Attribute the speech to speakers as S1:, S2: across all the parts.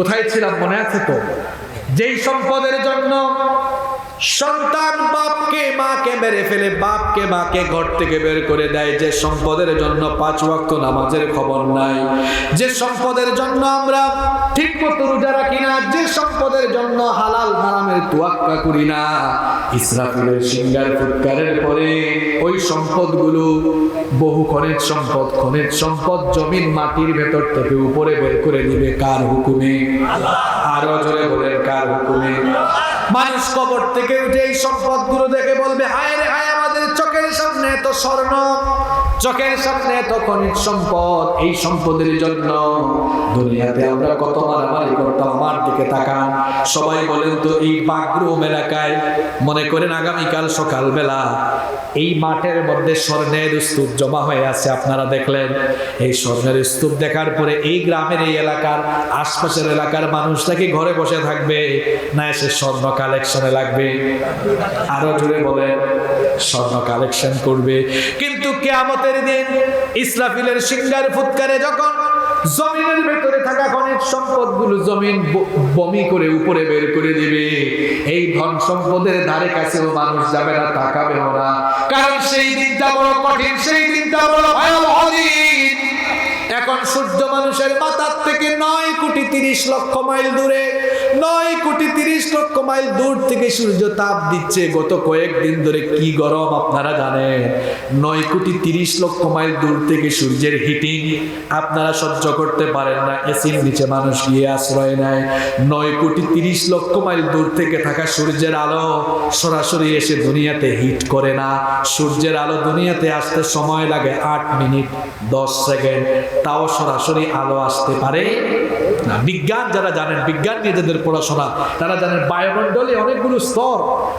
S1: কোথায় ছিলাম মনে আছে তো? যেই সম্পদের জন্য সন্তান বাপকে মাকে মেরে ফেলে, বাপকে মাকে ঘর থেকে বের করে দেয়, যে সম্পদের জন্য 5 ওয়াক্ত নামাজের খবর নাই, যে সম্পদের জন্য আমরা ঠিক মতো রোজা রাখি না, যে সম্পদের জন্য হালাল হারামের তোয়াক্কা করি না, ইসরাফিলের সিঙ্গার ফুৎকারের পরে ওই সম্পদগুলো বহু খনিজ সম্পদ জমিন মাটির ভেতর থেকে উপরে বের করে দিবে। কার হুকুমে? আরো জোরে বলেন, কার হুকুমে? মানুষ কবর থেকে উঠে এই সম্পদগুলো দেখে বলবে, হায় রে হায়, আমাদের চোখের সামনে এত স্বর্ণ, চোখের সামনে এত খনিজ সম্পদ, এই সম্পদের জন্য দুনিয়াতে আমরা কত মারামারি করতাম। আমার দিকে তাকান, সবাই বলেন তো, এই বাগরুম এলাকায় মনে করেন আগামীকাল সকালবেলা এই মাঠের মধ্যে স্বর্ণের স্তূপ জমা হয়ে আছে, আপনারা দেখলেন। এই স্বর্ণের স্তূপ দেখার পরে এই গ্রামের, এই এলাকার আশপাশের এলাকার মানুষটা কি ঘরে বসে থাকবে, না এসে স্বর্ণ কালেকশনে লাগবে? আরো জোরে বলেন, স্বর্ণ কালেকশন করবে। কিন্তু কিয়ামতের দিন ইসরাফিলের সিঙ্গার ফুৎকারে যখন জমিনের ভেতরে থাকা খনিজ সম্পদগুলো জমিন বমি করে উপরে বের করে দিবে, এই ধন সম্পদের ধারে কাছেও মানুষ যাবে না, তাকাবেও না। কারণ সেই দিনটা বড় কঠিন, সেই দিনটা বড় ভয়াবহ দিন। এখন সূর্য মানুষের মাথার থেকে 9,30,00,000 মাইল দূরে, 9,30,00,000 মাইল দূর থেকে সূর্য তাপ দিচ্ছে। গত কয়েকদিন ধরে কি গরম আপনারা জানেন? 9,30,00,000 মাইল দূর থেকে সূর্যের হিটিং আপনারা সহ্য করতে পারেন না, এসির নিচে মানুষ গিয়ে আশ্রয় নেয়। 9,30,00,000 মাইল দূর থেকে থাকা সূর্যের আলো সরাসরি এসে দুনিয়াতে হিট করে না। সূর্যের আলো দুনিয়াতে আসতে সময় লাগে 8 মিনিট 10 সেকেন্ড, তাও সরাসরি আলো আসতে পারে না। বিজ্ঞান যারা জানেন, বিজ্ঞান নিয়ে যাদের পড়াশোনা, তারা জানেন বায়ুমণ্ডলে অনেকগুলো স্তর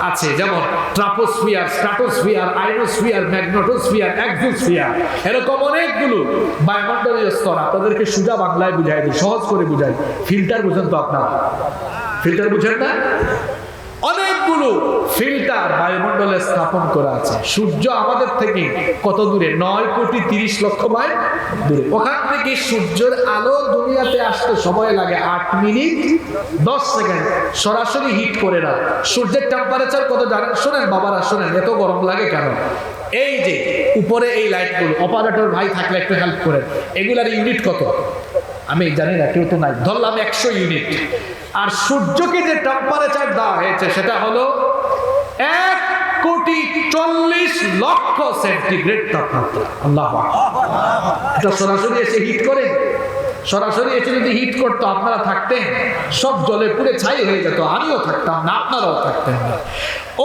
S1: আছে, যেমন ট্রাপোস্ফিয়ার, স্ট্র্যাটোস্ফিয়ার, আয়োনোস্ফিয়ার, ম্যাগনেটোস্ফিয়ার, এক্সোস্ফিয়ার, এরকম অনেকগুলো বায়ুমণ্ডলীয় স্তর। আপনাদেরকে সোজা বাংলায় বুঝাই দিই, সহজ করে বুঝাই। ফিল্টার বুঝেন তো আপনারা? ফিল্টার বুঝেন না? অনেকগুলো ফিল্টার বায়ুমণ্ডলে স্থাপন করা আছে। সূর্য আমাদের থেকে কত দূরে? 9,30,00,000 মাইল দূরে। ওখান থেকে সূর্যের আলো দুনিয়াতে আসতে সময় লাগে 8 মিনিট 10 সেকেন্ড, সরাসরি হিট করে না। সূর্যের টেম্পারেচার কত জানেন? শোনেন বাবারা, শোনেন, এত গরম লাগে কেন? এই যে উপরে এই লাইটগুলো, অপারেটর ভাই থাকলে একটু হেল্প করেন, এগুলার ইউনিট কত আমি জানি না, কেউ তো নাই, ধরলাম 100 ইউনিট। আর সূর্যকে যে টেম্পারেচার দেওয়া হয়েছে সেটা হলো 1,40,00,000 সেন্টিগ্রেড তাপমাত্রা। আল্লাহু আকবার! এটা সরাসরি এসে হিট করে, সরাসরি এসে যদি হিট করতো আপনারা থাকতেন, সব জলে পুড়ে ছাই হয়ে যেত, আমিও থাকতাম না, আপনারাও থাকতেন না।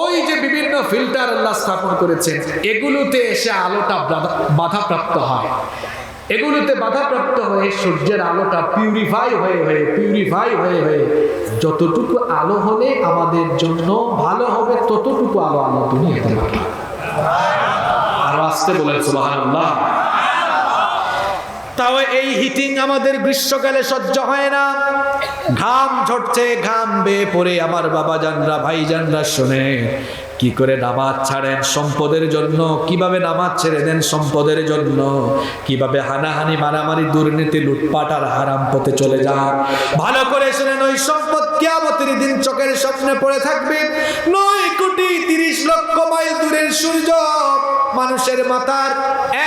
S1: ওই যে বিভিন্ন ফিল্টার আল্লাহ স্থাপন করেছেন, এগুলোতে এসে আলোটা বাধাপ্রাপ্ত হয়, এগুলোতে বাধাপ্রাপ্ত হয়ে সূর্যের আলোটা পিউরিফাই হয়ে যতটুকু আলো হলে আমাদের জন্য ভালো হবে, ততটুকু আলো দুনিয়াতে পাবে। আর আসতে বলেন সুবহানাল্লাহ। তাও এই হিটিং আমাদের গ্রীষ্মকালে সহ্য হয় না। ঘাম ঝরছে, ঘাম বেয়ে পড়ে আমার বাবা জানরা, ভাই জানরা, শোনে কি করে নামাজ ছাড়েন সম্পদের জন্য, কিভাবে নামাজ ছেড়ে দেন সম্পদের জন্য, কিভাবে হানাহানি, মারামারি, দুর্নীতি, লুটপাট আর হারাম পথে চলে যান। ভালো করে শুনেন, ওই সম্পদ কিয়ামতের দিন চোখের সামনে পড়ে থাকবে। 9,30,00,000 মাইল দূরের সূর্য মানুষের মাথার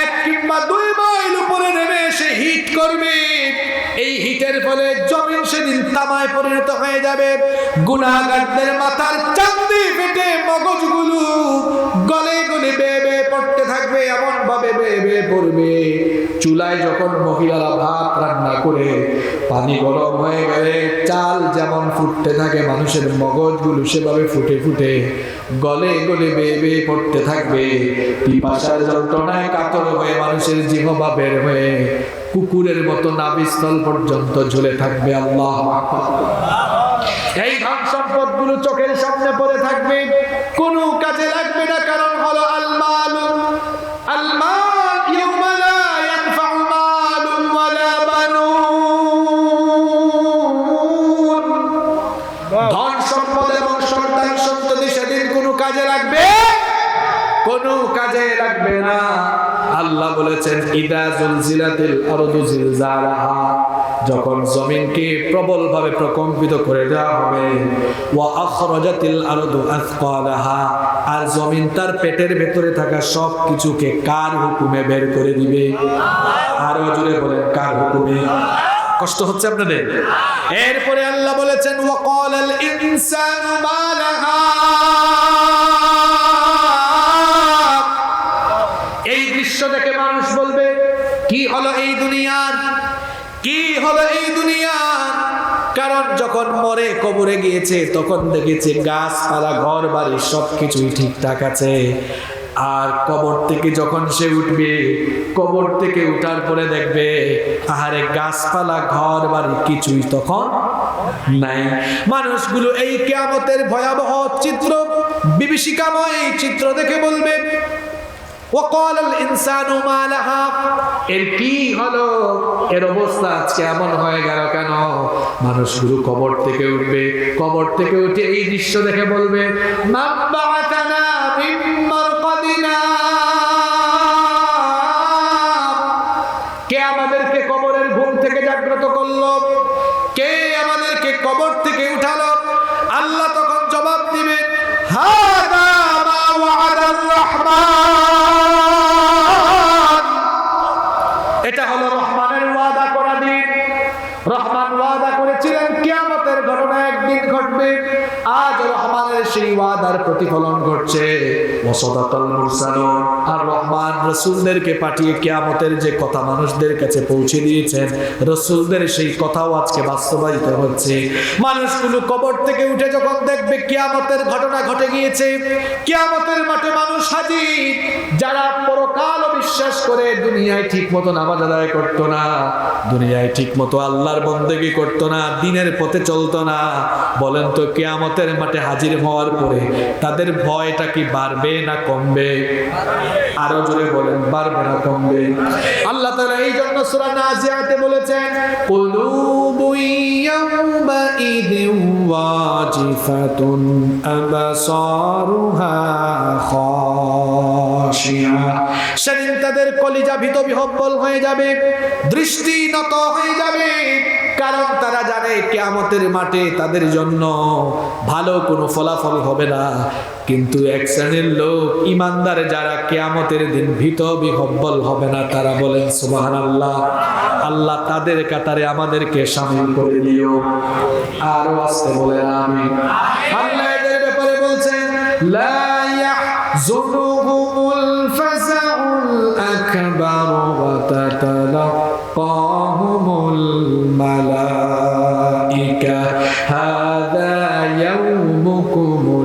S1: 1 কিংবা 2 মাইল উপরে নেমে এসে হিট করবে। এই হিটের ফলে জমিন সেদিন তামায় পরিণত হয়ে যাবে। গুনাহগারদের মাথার চাঁদি ফেটে মগজগুলো গলে গলে বেয়ে বেয়ে পড়তে থাকবে, এমন ভাবে বেয়ে বেয়ে পড়বে। চুলায় যখন মহিলারা ভাত রান্না করে পানি গরম হয়ে গেলে চাল যেমন ফুটতে থাকে, মানুষের মগজগুলো সেভাবে ফুটে ফুটে গলে গলে বেয়ে বেয়ে পড়তে থাকবে। পিপাসার যন্ত্রণায় কাতর হয়ে মানুষের জিহ্বা বের হয়ে কুকুরের মতো নাভিস্থল পর্যন্ত ঝুলে থাকবে। আল্লাহু আকবার! এই ধন সম্পদ গুলো চোখের সামনে পড়ে থাকবে, কোনো কাজে লাগবে না। কারণ হলো আল মাল ইয়াউমা লা ইয়ানফাউ মালুন ওয়ালা বানুন। ধন সম্পদ এবং সন্তান সন্ততি সেদিন কোনো কাজে লাগবে, কোনো কাজে লাগবে না। আল্লাহ বলেছেন, ইদা জুলজিলাতিল আরদু জিলজালাহা, যখন জমিনকে প্রবল ভাবে প্রকম্পিত করে দেওয়া হবে, ওয়া আখরাজাতিল আরদু আথকালাহা, আর জমিন তার পেটের ভেতরে থাকা সব কিছুকে কার হুকুমে বের করে দিবে? আরো জোরে বলেন, কার হুকুমে? কষ্ট হচ্ছে আপনাদের? এরপরে আল্লাহ বলেছেন ওয়া ক্বালাল ইনসানু মা লাহা, এই দৃশ্য দেখে মানুষ বলবে কি হলো এই দুনিয়ার, কি হলো এই দুনিয়ার? কারণ যখন মরে কবরে গিয়েছে তখন দেখেছে গাছপালা ঘর বাড়ি সবকিছুই ঠিকঠাক আছে, আর কবর থেকে যখন সে উঠবে, কবর থেকে উঠার পরে দেখবে আহারে গাছপালা ঘর বাড়ি কিছুই তখন নাই। মানুষগুলো এই কিয়ামতের ভয়াবহ চিত্র, বিভীষিকাময় চিত্র দেখে বলবে ওয়াকালাল ইনসানু মা লাহা, এর কি হলো, এর অবস্থা আজকে এমন হয়ে গেল কেন? মানুষগুলো কবর থেকে উঠবে, কবর থেকে উঠে এই দৃশ্য দেখে বলবে মান বাআতানা মিন মারকাদিনা, কে আমাদেরকে কবরের ঘুম থেকে জাগ্রত করলো, কে আমাদেরকে কবর থেকে উঠালো? আল্লাহ তখন জবাব দিবেন হাদা মা ওয়া'আদার রাহমান, এটা হলো রহমানের ওয়াদা করা দিন। রহমান ওয়াদা করেছিলেন কিয়ামতের ঘটনা একদিন ঘটবে, আজ রহমানের সেই ওয়াদার প্রতিফলন ঘটছে। ওয়াসাদাকাল মুরসালুন, আর রহমান রাসূলদেরকে পাঠিয়ে কিয়ামতের যে কথা মানুষদের কাছে পৌঁছে দিয়েছেন, রাসূলদের সেই কথাও আজকে বাস্তবায়িত হচ্ছে। মানুষগুলো কবর থেকে উঠে যখন দেখবে কিয়ামতের ঘটনা ঘটে গিয়েছে, কিয়ামতের মাঠে মানুষ হাজির, যারা পরকাল বিশ্বাস করে দুনিয়ায় ঠিকমতো নামাজ আদায় করতো না, দুনিয়ায় ঠিকমতো আল্লাহর বন্দেগী করতো না, দ্বীনের পথে চলতো না, বলেন তো কিয়ামতের মাঠে হাজির হওয়ার পরে তাদের ভয়টা কি বাড়বে না কমবে? আরো জোরে বলেন, বাড়বে না কমবে? আল্লাহ তাআলা এই জন্য সূরা নাজিয়াতে বলেছেন কুলুবু ইয়াউমাইযিন ওয়াজিফাতুন আবসারুহা খাশিয়া, সেদিন তাদের কলিজা ভীত বিহ্বল হয়ে যাবে, দৃষ্টি নত হয়ে যাবে, কারণ তারা জানে কিয়ামতের মাঠে তাদের জন্য ভালো কোনো ফলাফল হবে না। কিন্তু এক শ্রেণীর লোক ইমানদার যারা কিয়ামতের দিন ভীত বিহ্বল হবে না, তারা বলেন সুবহানাল্লাহ। আল্লাহ তাদের কাতারে আমাদেরকে শামিল করে দিও। আরো আসতে বলেন আমিন। আল্লাহ এদের ব্যাপারে বলছেন লা ইয়াহযুনুহুমুল ফাযাউল আকবার ওয়া তাতালাক্কাহুমুল মালাইকা হাযা ইয়াউমুকুমুল্লাযী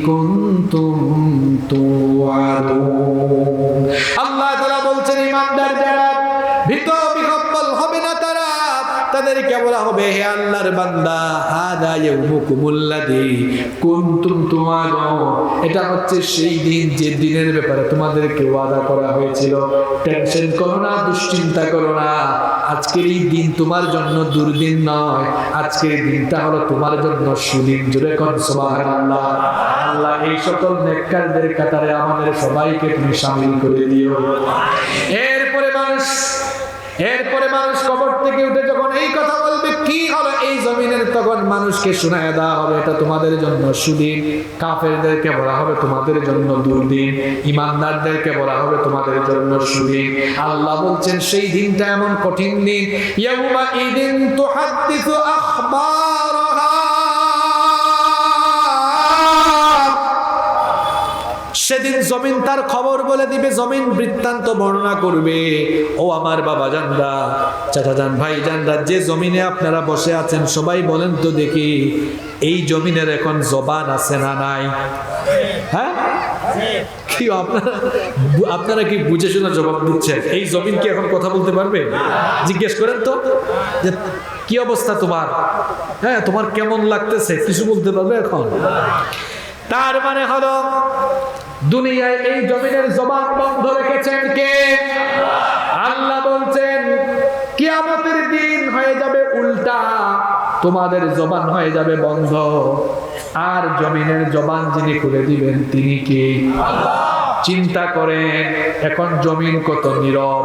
S1: কুনতুম তুআদুন। আল্লাহ তাআলা বলছেন ইমানদার যারা ভীত বিহ্বল হবে না, তাদেরকে বলা হবে হে আল্লাহর বান্দা হাদা ইয়াউমুকুমুল্লাযী কুনতুম তুআদুন, এটা হচ্ছে সেই দিন যে দিনের ব্যাপারে তোমাদেরকে ওয়াদা করা হয়েছিল। টেনশন করো না, দুশ্চিন্তা করো না, আজকের এই দিন তোমার জন্য দুর্দিন নয়, আজকের দিনটা হলো তোমার জন্য সুদিন। জোরে কোন সুবহানাল্লাহ। আল্লাহ এই সকল নেককারদের কাতারে আমাদের সবাইকে তুমি শামিল করে দিও। এরপরে মানুষ কবর থেকে উঠে যখন এই কথা বলবে কি হলো এই জমিনের, তখন মানুষকে শোনায় দেওয়া হবে এটা তোমাদের জন্য সুদিন। কাফেরদেরকে বলা হবে তোমাদের জন্য দুর্দিন, ইমানদারদেরকে বলা হবে তোমাদের জন্য সুদিন। আল্লাহ বলছেন সেই দিনটা এমন কঠিন দিন, ইয়াউমা ইদিন তুহাদ্দিসু আখবারাহা, সেদিন জমিন তার খবর বলে দিবে, জমিন বৃত্তান্ত বর্ণনা করবে। ও আমার বাবা জানরা, চাচা জান, ভাই জানরা, যে জমিনে আপনারা বসে আছেন সবাই বলেন তো দেখি এই জমিনের এখন জবান আছে না নাই? হ্যাঁ, কি আপনারা কি বুঝে শুনে জবাব দিচ্ছেন? এই জমিন কি এখন কথা বলতে পারবে? জিজ্ঞেস করেন তো যে কি অবস্থা তোমার, হ্যাঁ তোমার কেমন লাগতেছে, কিছু বলতে পারবে এখন? তার মানে হলো দুনিয়ায় এই জমিনের জবান বন্ধ রেখেছেন কে? আল্লাহ বলছেন কিয়ামতের দিন হয়ে যাবে উল্টা, তোমাদের জবান হয়ে যাবে বন্ধ, আর জমিনের জবান যিনি খুলে দিবেন তিনি কি? চিন্তা করেন এখন জমিন কত নীরব,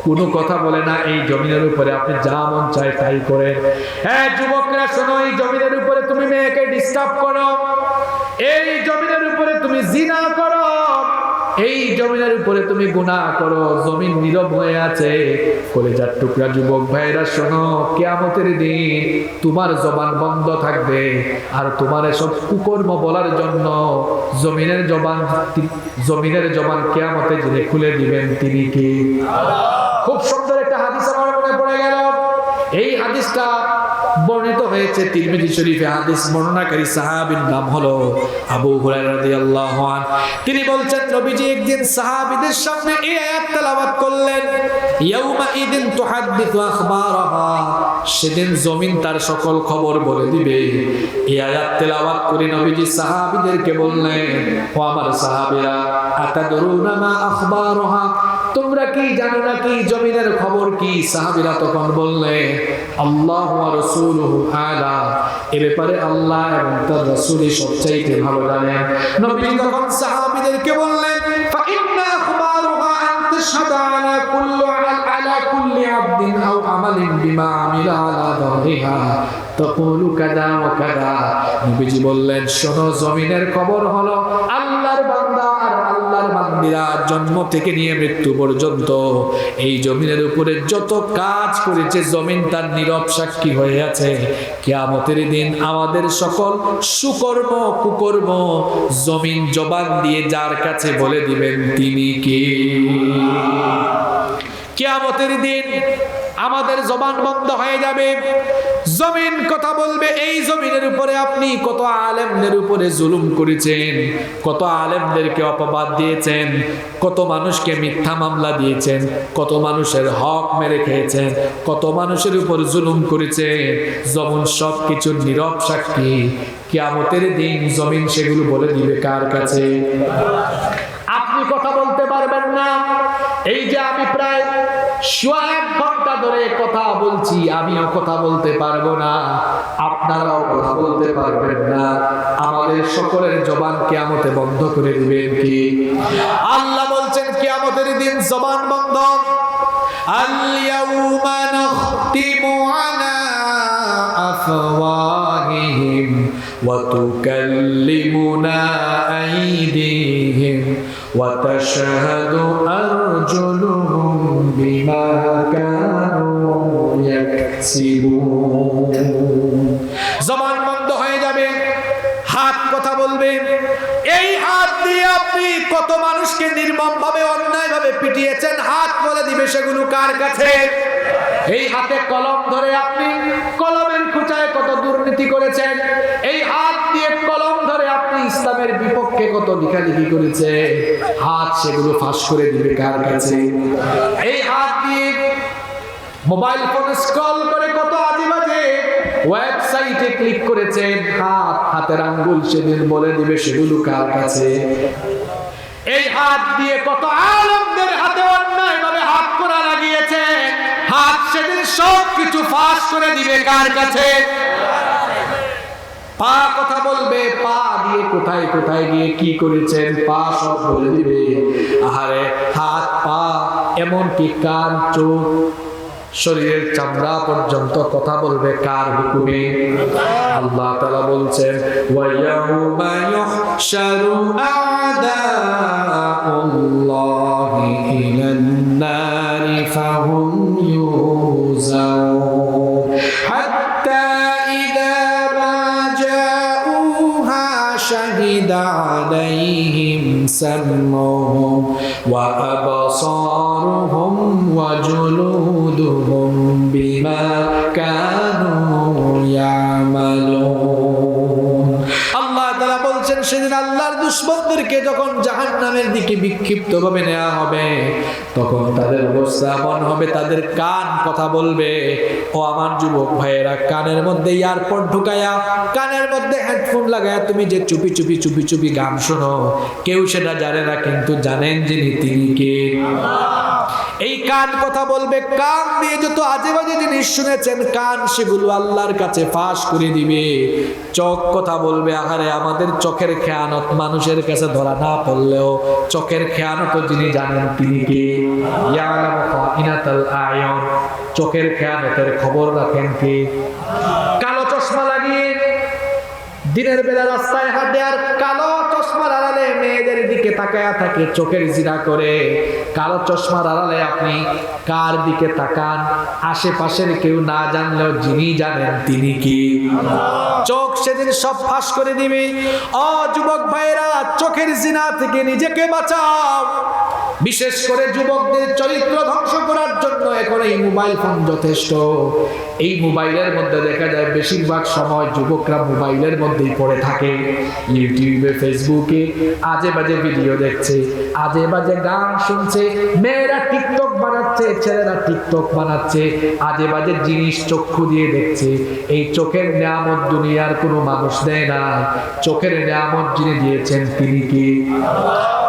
S1: কোনো কথা বলে না। এই জমিনের উপরে আপনি যা মন চায় তাই করেন। হ্যাঁ যুবকরা শোনো, এই জমিনের উপরে তুমি মেয়েকে ডিস্টার্ব করো, এই জমিনের উপরে তুমি জিনা করো, এই জমিনের উপরে তুমি গুনাহ করো, জমিন নীরব হয়ে আছে। কলেজার টুকরা যুবক ভাইরা শোনো, কিয়ামতের দিন তোমার জবান বন্ধ থাকবে, আর তোমার এসব কুকর্ম বলার জন্য জমিনের জবান কিয়ামতে যিনি খুলে দিবেন তিনি কি? খুব সুন্দর একটা হাদিস আমার মনে পড়ে গেল। এই হাদিসটা বর্ণিত হয়েছে তিরমিজি শরীফে। হাদিস বর্ণনাকারী সাহাবীর নাম হলো আবু হুরায়রা রাদিয়াল্লাহু আনহু। তিনি বলছেন নবীজি একদিন সাহাবীদের সামনে এই আয়াত তেলাওয়াত করলেন, ইয়াউমা ইদিন তুহাদ্দিসু আখবারাহা, সেদিন জমিন তার সকল খবর বলে দিবে। এই আয়াত তেলাওয়াত করে নবীজি সাহাবীদেরকে বললেন, ও আমার সাহাবীরা, আতাদরুনা মা আখবারাহা, তোমরা কি জানো না কি জমিনের খবর কি? সাহাবীরা তখন বললেন, আল্লাহু ওয়া রাসূলুহু আলা, এ ব্যাপারে আল্লাহ এবং তার রাসূলই সবচাইতে ভালো জানেন। নবী তখন সাহাবীদেরকে বললেন, ফা ইন্না আখবারুহা আন তাশহাদা আলা কুল্লি আবদিন আও আমালিন বিমা আমিলা আলা যাহরিহা তাকুলু কাদা ওয়া কাদা। নবীজি বললেন, শোনো, জমিনের খবর হলো আল্লাহর বান্দা আর আল্লাহর বান্দিরা জন্ম থেকে নিয়ে মৃত্যু পর্যন্ত এই জমিনের উপরে যত কাজ করেছে জমিন তার নীরব সাক্ষী হয়ে আছে। কিয়ামতের দিন আমাদের সকল সুকর্ম কুকর্ম জমিন জবান দিয়ে যার কাছে বলে দিবেন তিনি কে? কিয়ামতের দিন আমাদের জবান বন্ধ হয়ে যাবে, জমিন কথা বলবে। এই জমিনের উপরে আপনি কত আলেমদের উপরে জুলুম করেছেন, কত আলেমদেরকে অপবাদ দিয়েছেন, কত মানুষকে মিথ্যা মামলা দিয়েছেন, কত মানুষের হক মেরে খেয়েছেন, কত মানুষের উপর জুলুম করেছেন। জমিন সব কিছুর নীরব সাক্ষী। কিয়ামতের দিন জমিন সেগুলো বলে দিবে কার কাছে? আপনি কথা বলতে পারবেন না। এই যে আমি প্রায় 1 ঘন্টা ধরে কথা বলছি, আমিও কথা বলতে পারবো না, আপনারাও কথা বলতে পারবেন না। আমাদের সকলের জবান কিয়ামতে বন্ধ করে দিবেন কি? আল্লাহ বলছেন কিয়ামতের দিন জবান বন্ধ। আল ইয়াউমা নাখতিমু আলা আফওয়াহিহিম ওয়া তুকাল্লিমুনা আইদিহিম ওয়া তাশহাদু আরজুলুহুম বিমা কানু ইয়াকসিবুন। জবান বন্ধ হয়ে যাবে, হাত কথা বলবে। এই হাত দিয়ে আপনি কত মানুষকে নির্মমভাবে অন্যায়ভাবে পিটিয়েছেন, হাত বলে দিবে সেগুলো কার কাছে? এই হাতে কলম ধরে আপনি কলমের খুঁচায় কত দুর্নীতি করেছেন, এই হাত দিয়ে কলম ধরে আপনি ইসলামের বিপক্ষে কত লেখালেখি করেছেন, হাত সেগুলো ফাঁস করে দিবে কার কাছে? এই হাত দিয়ে মোবাইল ফোন স্ক্রল করে কত আজেবাজে ওয়েবসাইটে ক্লিক করেছেন, হাতের আঙ্গুল সেদিন বলে দিবে সেগুলো কার কাছে? এই হাত দিয়ে কত আলেমদের হাতে অন্যায়ভাবে হাত করা লাগিয়েছে, হাত সেদিন সব কিছু ফাঁস করে দিবে কার কাছে? পা কথা বলবে, পা দিয়ে কোথায় কোথায় গিয়ে কি করেছেন পা সব বলে দিবে। আহারে, হাত পা এমনকি কান চোখ শরীরের চামড়া পর্যন্ত কথা বলবে কার হুকুমে? আল্লাহ তাআলা বলছেন, ওয়া ইয়াউমা ইউহশারু আ'দাউল্লাহি ইলান নারি ফাহুম ইউজাউন হাত্তা ইযা মা জাউহা শাহিদা আলাইহিম সামউহুম ওয়া আবসারুহুম ওয়া জুলুদুহুম বিমা কানু ইয়ামালুন। আল্লাহ তাআলা বলছেন, সেদিন আল্লাহর দুশমনদেরকে যখন জাহান্নামের দিকে বিক্ষিপ্তভাবে নেওয়া হবে, তখন তাদের অবস্থা এমন হবে, তাদের কান কথা বলবে। ও আমার যুবক ভাইয়েরা, কানের মধ্যে ইয়ারপড ঢুকায়া, কানের মধ্যে হেডফোন লাগায়া তুমি যে চুপি চুপি চুপি চুপি গান শোনো, কেউ সেটা জানে না, কিন্তু জানেন যিনি তিনি কে? এই কান কথা বলবে। কান দিয়ে যত আজেবাজে জিনিস শুনেছেন, কান সেগুলো আল্লাহর কাছে ফাঁস করে দিবে। চোখ কথা বলবে। আহারে, আমাদের চোখের খেয়ানত মানুষের কাছে কাছে ধরা না পড়লেও চোখের খেয়ানত যিনি জানেন তিনি কে? ইয়ালামু খাইনাতাল আয়ুন, চোখের খেয়ানতের খবর রাখেন কে? কালো চশমা লাগিয়ে দিনের বেলা রাস্তায় হাঁটে আর কালো চশমার আড়ালে মেয়েদের দিকে তাকায়া থাকে, চোখের জিনা করে। কালো চশমার আড়ালে আপনি কার দিকে তাকান আশেপাশের কেউ না জানলেও যিনি জানেন তিনি কি? চোখ সেদিন সব ফাঁস করে দিবে। ও যুবক ভাইরা, চোখের জিনা থেকে নিজেকে বাঁচাও। বিশেষ করে যুবকদের চরিত্র ধ্বংস করার জন্য এখন এই মোবাইল ফোন যথেষ্ট। এই মোবাইলের মধ্যে দেখা যায় বেশিরভাগ সময় যুবকরা মোবাইলের মধ্যেই পড়ে থাকে। ইউটিউবে, ফেসবুকে আজে বাজে ভিডিও দেখছে, আজে বাজে গান শুনছে, মেয়েরা টিকটক বানাচ্ছে, ছেলেরা টিকটক বানাচ্ছে, আজে বাজে জিনিস চক্ষু দিয়ে দেখছে। এই চোখের নিয়ামত দুনিয়ার কোনো মানুষ দেয় না। চোখের নিয়ামত যিনি দিয়েছেন তিনি কি?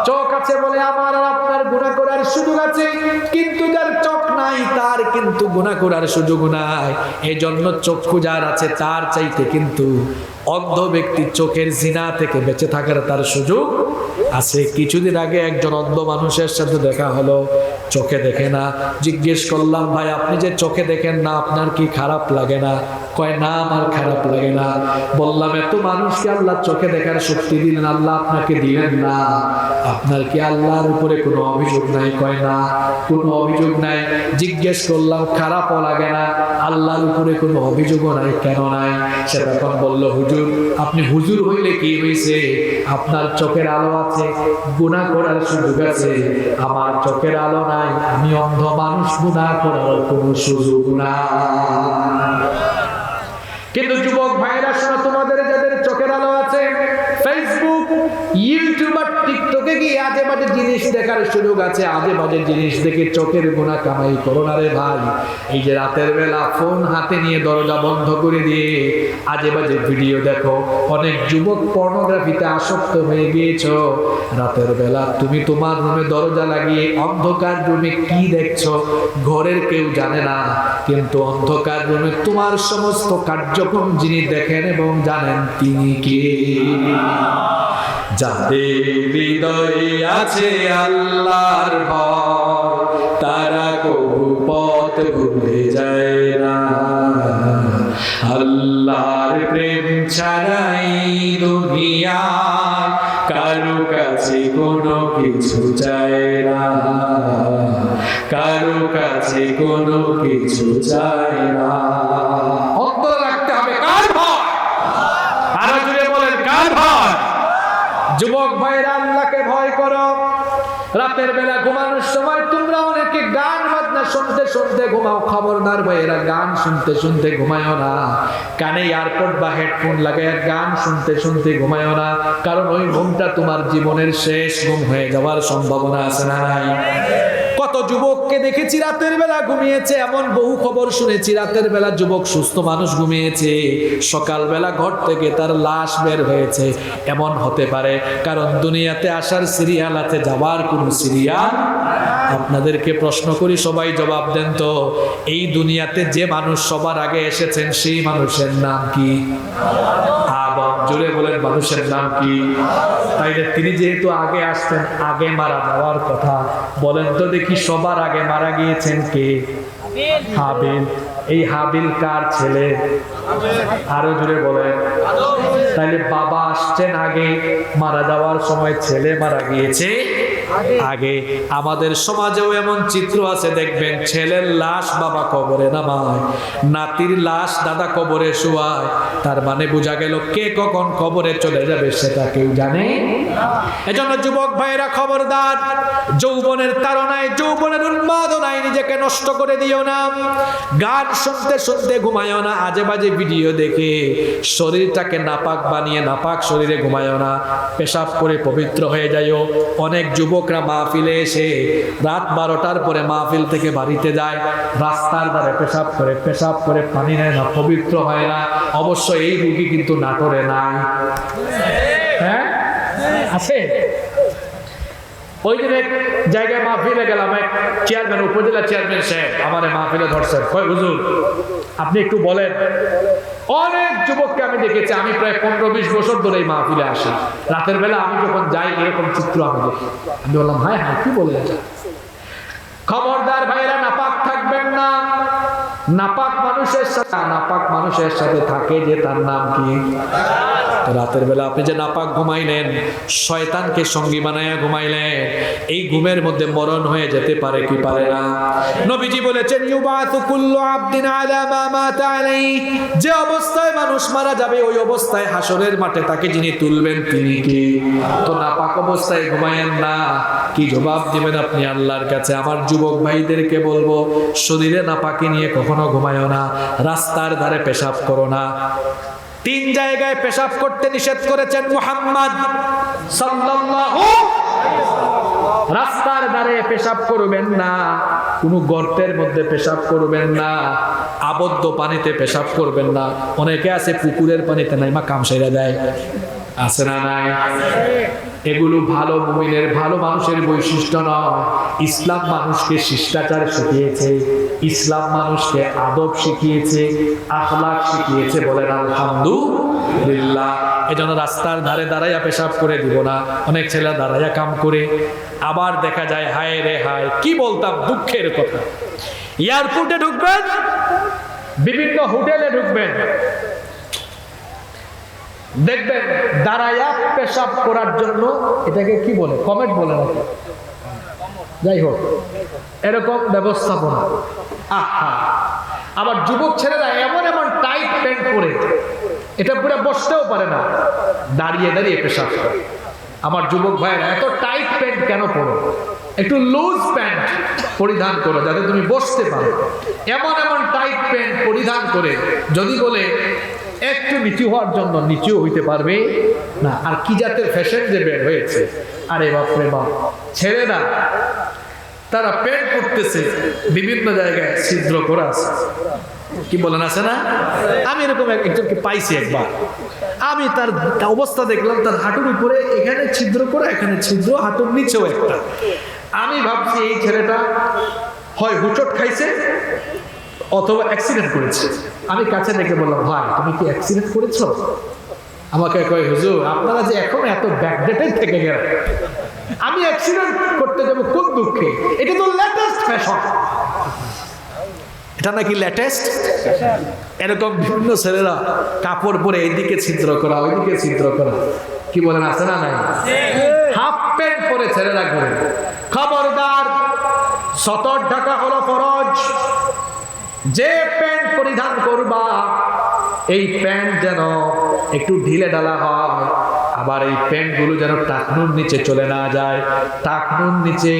S1: চোখ আছে বলে আমার আর আপনার গুনাহ করার সুযোগ আছে, কিন্তু যার চোখ নাই তার কিন্তু গুনাহ করার সুযোগ নাই। এই জন্য চক্ষু যার আছে তার চাইতে কিন্তু অন্ধ ব্যক্তি চোখের জিনা থেকে বেঁচে থাকার তার সুযোগ আছে। কিছুদিন আগে একজন অন্ধ মানুষের সাথে দেখা হলো, চোখে দেখে না। জিজ্ঞেস করলাম, ভাই আপনি যে চোখে দেখেন না আপনার কি খারাপ লাগে না? কয় না, আমার খারাপ লাগে না। বললাম, এত মানুষকে আল্লাহ চোখে দেখার শক্তি দিলেন, আল্লাহ আপনাকে দিলেন না, আপনার কি আল্লাহর উপরে কোনো অভিযোগ নাই? কয় না, কোনো অভিযোগ নাই। জিজ্ঞেস করলাম, খারাপও লাগে না? আল্লাহর উপরে কোনো অভিযোগও নাই, কেন নাই? সে তখন বলল, হুজুর আপনি হুজুর হইলে কি হয়েছে? আপনার চোখের আলো আছে, গুনাহ করার সুযোগ আছে, আমার চোখের আলো নাই, আমি অন্ধ মানুষ, গুনাহ করার কোনো সুযোগ নাই। কিন্তু যুবক ভাইরা শোনো, তোমাদের যাদের চোখের আলো আছে, ফেসবুক, ইউটিউব আর টিকটকে গিয়ে আজে বাজে জিনিস দেখার সুযোগ আছে, আজে বাজে জিনিস দেখে চোখের গুনাহ কামাই করো না রে ভাই। এই যে রাতের বেলা ফোন হাতে নিয়ে দরজা বন্ধ করে দিয়ে আজে বাজে ভিডিও দেখো, অনেক যুবক পর্নোগ্রাফিতে আসক্ত হয়ে গিয়েছো। রাতের বেলা তুমি তোমার রুমে দরজা লাগিয়ে অন্ধকার রুমে কি দেখছো ঘরের কেউ জানে না, কিন্তু অন্ধকার রুমে তোমার সমস্ত কার্যক্রম যিনি দেখেন এবং জানেন তিনি কে? যাদের হৃদয়ে আছে আল্লাহর ভয়, তারা কবু পথ ভুলে যায় না। আল্লাহর প্রেম ছাড়াই দুনিয়ায় কারো কাছে কোনো কিছু চায় না, কারো কাছে কোনো কিছু চায় না। অন্তর রাখতে হবে কার ভয়? আরো জুড়ে বলেন, কার ভয়? যুবক ভাইরা, আল্লাহকে ভয় করো। রাতের বেলা ঘুমানোর সময় তোমরা অনেকে গান বাজনা শুনতে শুনতে ঘুমাও, খবরদার ভাইয়েরা, গান শুনতে শুনতে ঘুমায়ও না। কানে এয়ারপড বা হেডফোন লাগায় গান শুনতে শুনতে ঘুমায়ও না, কারণ ওই ঘুমটা তোমার জীবনের শেষ ঘুম হয়ে যাওয়ার সম্ভাবনা আছে না নাই? কত যুবককে দেখেছি রাতের বেলা ঘুমিয়েছে, এমন বহু খবর শুনেছি রাতের বেলা যুবক সুস্থ মানুষ ঘুমিয়েছে, সকালবেলা ঘর থেকে তার লাশ বের হয়েছে। এমন হতে পারে কারণ দুনিয়াতে আসার সিরিয়াল আছে, যাবার কোনো সিরিয়াল। আপনাদেরকে প্রশ্ন করি, সবাই জবাব দেন তো, এই দুনিয়াতে যে মানুষ সবার আগে এসেছেন সেই মানুষের নাম কি? আদম। জোরে বলেন, মানুষের নাম কি? তাইলে তিনি যেহেতু আগে আসতেন, আগে মারা যাওয়ার কথা, বলেন তো দেখি সবার আগে মারা গিয়েছেন কে? হাবিল। এই হাবিল কার ছেলে? আরো জোরে বলেন। তাইলে বাবা আসছেন আগে, মারা যাওয়ার সময় ছেলে মারা গিয়েছে আগে। আমাদের সমাজেও এমন চিত্র আছে, দেখবেন ছেলের লাশ বাবা কবরে নামায়, নাতির লাশ দাদা কবরে শোয়ায়। তার মানে বোঝা গেল কে কখন কবরে চলে যাবে সেটা কেউ জানে। এজন্য যুবক ভাইরা খবরদার, যৌবনের তাড়নায়, যৌবনের উন্মাদনায় নিজেকে নষ্ট করে দিও না। গান শুনতে শুনতে ঘুমায়ও না, আজে বাজে ভিডিও দেখে শরীরটাকে নাপাক বানিয়ে নাপাক শরীরে ঘুমায়ও না। পেশাব করে পবিত্র হয়ে যাইও। অনেক যুবকরা মাহফিলে এসে রাত 12টার পরে মাহফিল থেকে বাড়িতে যায়, রাস্তার ধারে পেশাব করে পানি নেয় না, পবিত্র হয় না। অবশ্য এই রোগী কিন্তু নাটোরে নাই। হ্যাঁ আছে। ওই দিন এক জায়গায় মাহফিলে গেলাম, এক চেয়ারম্যান, উপজেলা চেয়ারম্যান সাহেব আমার মাহফিলে ধরছেন, কয় হুজুর আপনি একটু বলেন, অনেক যুবককে আমি দেখেছি, আমি প্রায় 15-20 বছর ধরে এই মাহফিলে আসি, রাতের বেলা আমি যখন যাই এরকম চিত্র আমি দেখি। আমি বললাম হায় হায় কি বলে এটা। খবরদার ভাইরা, নাপাক থাকবেন না। নাপাক মানুষের সাথে থাকে যে তার নাম কি? রাতের বেলা আপনি যে নাপাক ঘুমাইলেন, শয়তানকে সঙ্গী বানায়া ঘুমাইলেন, এই ঘুমের মধ্যে মরণ হয়ে যেতে পারে কি পারে না? নবীজি বলেছেন ইউবাতু কুল্লু আবদিন আলা মা মাতা আলাইহি, যে অবস্থায় মানুষ মারা যাবে ওই অবস্থায় হাসরের মাঠে তাকে যিনি তুলবেন তিনি কি? তো নাপাক অবস্থায় ঘুমায়েন না। কি জবাব দিবেন আপনি আল্লাহর কাছে? আমার যুবক ভাইদেরকে বলবো, শরীরে নাপাকি নিয়ে কখনো ঘুমায়ো না। রাস্তার ধারে পেশাব করো না। 3 জায়গায় পেশাব করতে নিষেধ করেছেন মুহাম্মদ সাল্লাল্লাহু। রাস্তার ধারে পেশাব করবেন না, কোনো গর্তের মধ্যে পেশাব করবেন না, আবদ্ধ পানিতে পেশাব করবেন না। অনেকে আছে পুকুরের পানিতে নাইমা কাম সেরে দেয়, আছে না নাই? এগুলো ভালো মুমিনের, ভালো মানুষের বৈশিষ্ট্য নয়। ইসলাম মানুষকে শিষ্টাচার শিখিয়েছে, ইসলাম মানুষকে আদব শিখিয়েছে, আখলাক শিখিয়েছে। বলেন আলহামদুলিল্লাহ। এজন্য রাস্তার ধারে দাঁড়াইয়া পেশাব করে দিব না। অনেক ছেলে দাঁড়াইয়া কাম করে, আবার দেখা যায় হায় রে হায়, কি বলতাম দুঃখের কথা। এয়ারপোর্টে ঢুকবেন, বিভিন্ন হোটেলে ঢুকবেন, দেখবেন দাঁড়াইয়া পেশাব করার জন্য, এটাকে কি বলে, কমেন্ট বলে নাকি, যাই হোক এরকম ব্যবস্থাপনা। আহা, আবার যুবক ছেলেরা এমন এমন টাইট প্যান্ট পরে, এটা পুরো বসতেও পারে না, দাঁড়িয়ে দাঁড়িয়ে পেশাব করে। আমার যুবক ভাইয়েরা, এত টাইট প্যান্ট কেন পরো? একটু লুজ প্যান্ট পরিধান করো যাতে তুমি বসতে পারো। এমন এমন টাইট প্যান্ট পরিধান করে যদি বলে একটু নিচু হওয়ার জন্য, নিচু হইতে পারবে না। আর কি জাতের ফ্যাশন যে বের হয়েছে, আরে বাপরে বাপ। ছেলেরা তারা প্যান্ট পরতেছে, বিভিন্ন জায়গায় ছিদ্র করা আছে, কি বলেন আছে না? আমি এরকম একজনকে পাইছি একবার, আমি তার অবস্থা দেখলাম, তার হাঁটুর উপরে এখানে ছিদ্র করা, এখানে ছিদ্র, হাঁটুর নিচেও একটা। আমি ভাবছি এই ছেলেটা হয় হুচট খাইছে অথবা অ্যাক্সিডেন্ট করেছে। আমি কাছে ডেকে বললাম, ভাই তুমি কি অ্যাক্সিডেন্ট করেছো? আমাকে কয়, হুজুর আপনারা যে এখন এত ব্যাকডেটেড থেকে গেলেন, আমি অ্যাক্সিডেন্ট করতে যাবো কোন দুঃখে? এটা তো লেটেস্ট ফ্যাশন। এটা নাকি লেটেস্ট? এরকম বিভিন্ন ছেলেরা কাপড় পরে এইদিকে ছিদ্র করা, ওইদিকে ছিদ্র করা, কি বলেন আছে না নাই? হাফ প্যান্ট পরে ছেলেরা করে। খবরদার, সতর ঢাকা হলো ফরজ। যে প্যান্ট পরিধান করবা, এই প্যান্ট যেন একটু ঢিলে ঢালা হয়, আবার এই প্যান্ট গুলো যেন টাকনুর নিচে চলে না যায়। টাকনুর নিচে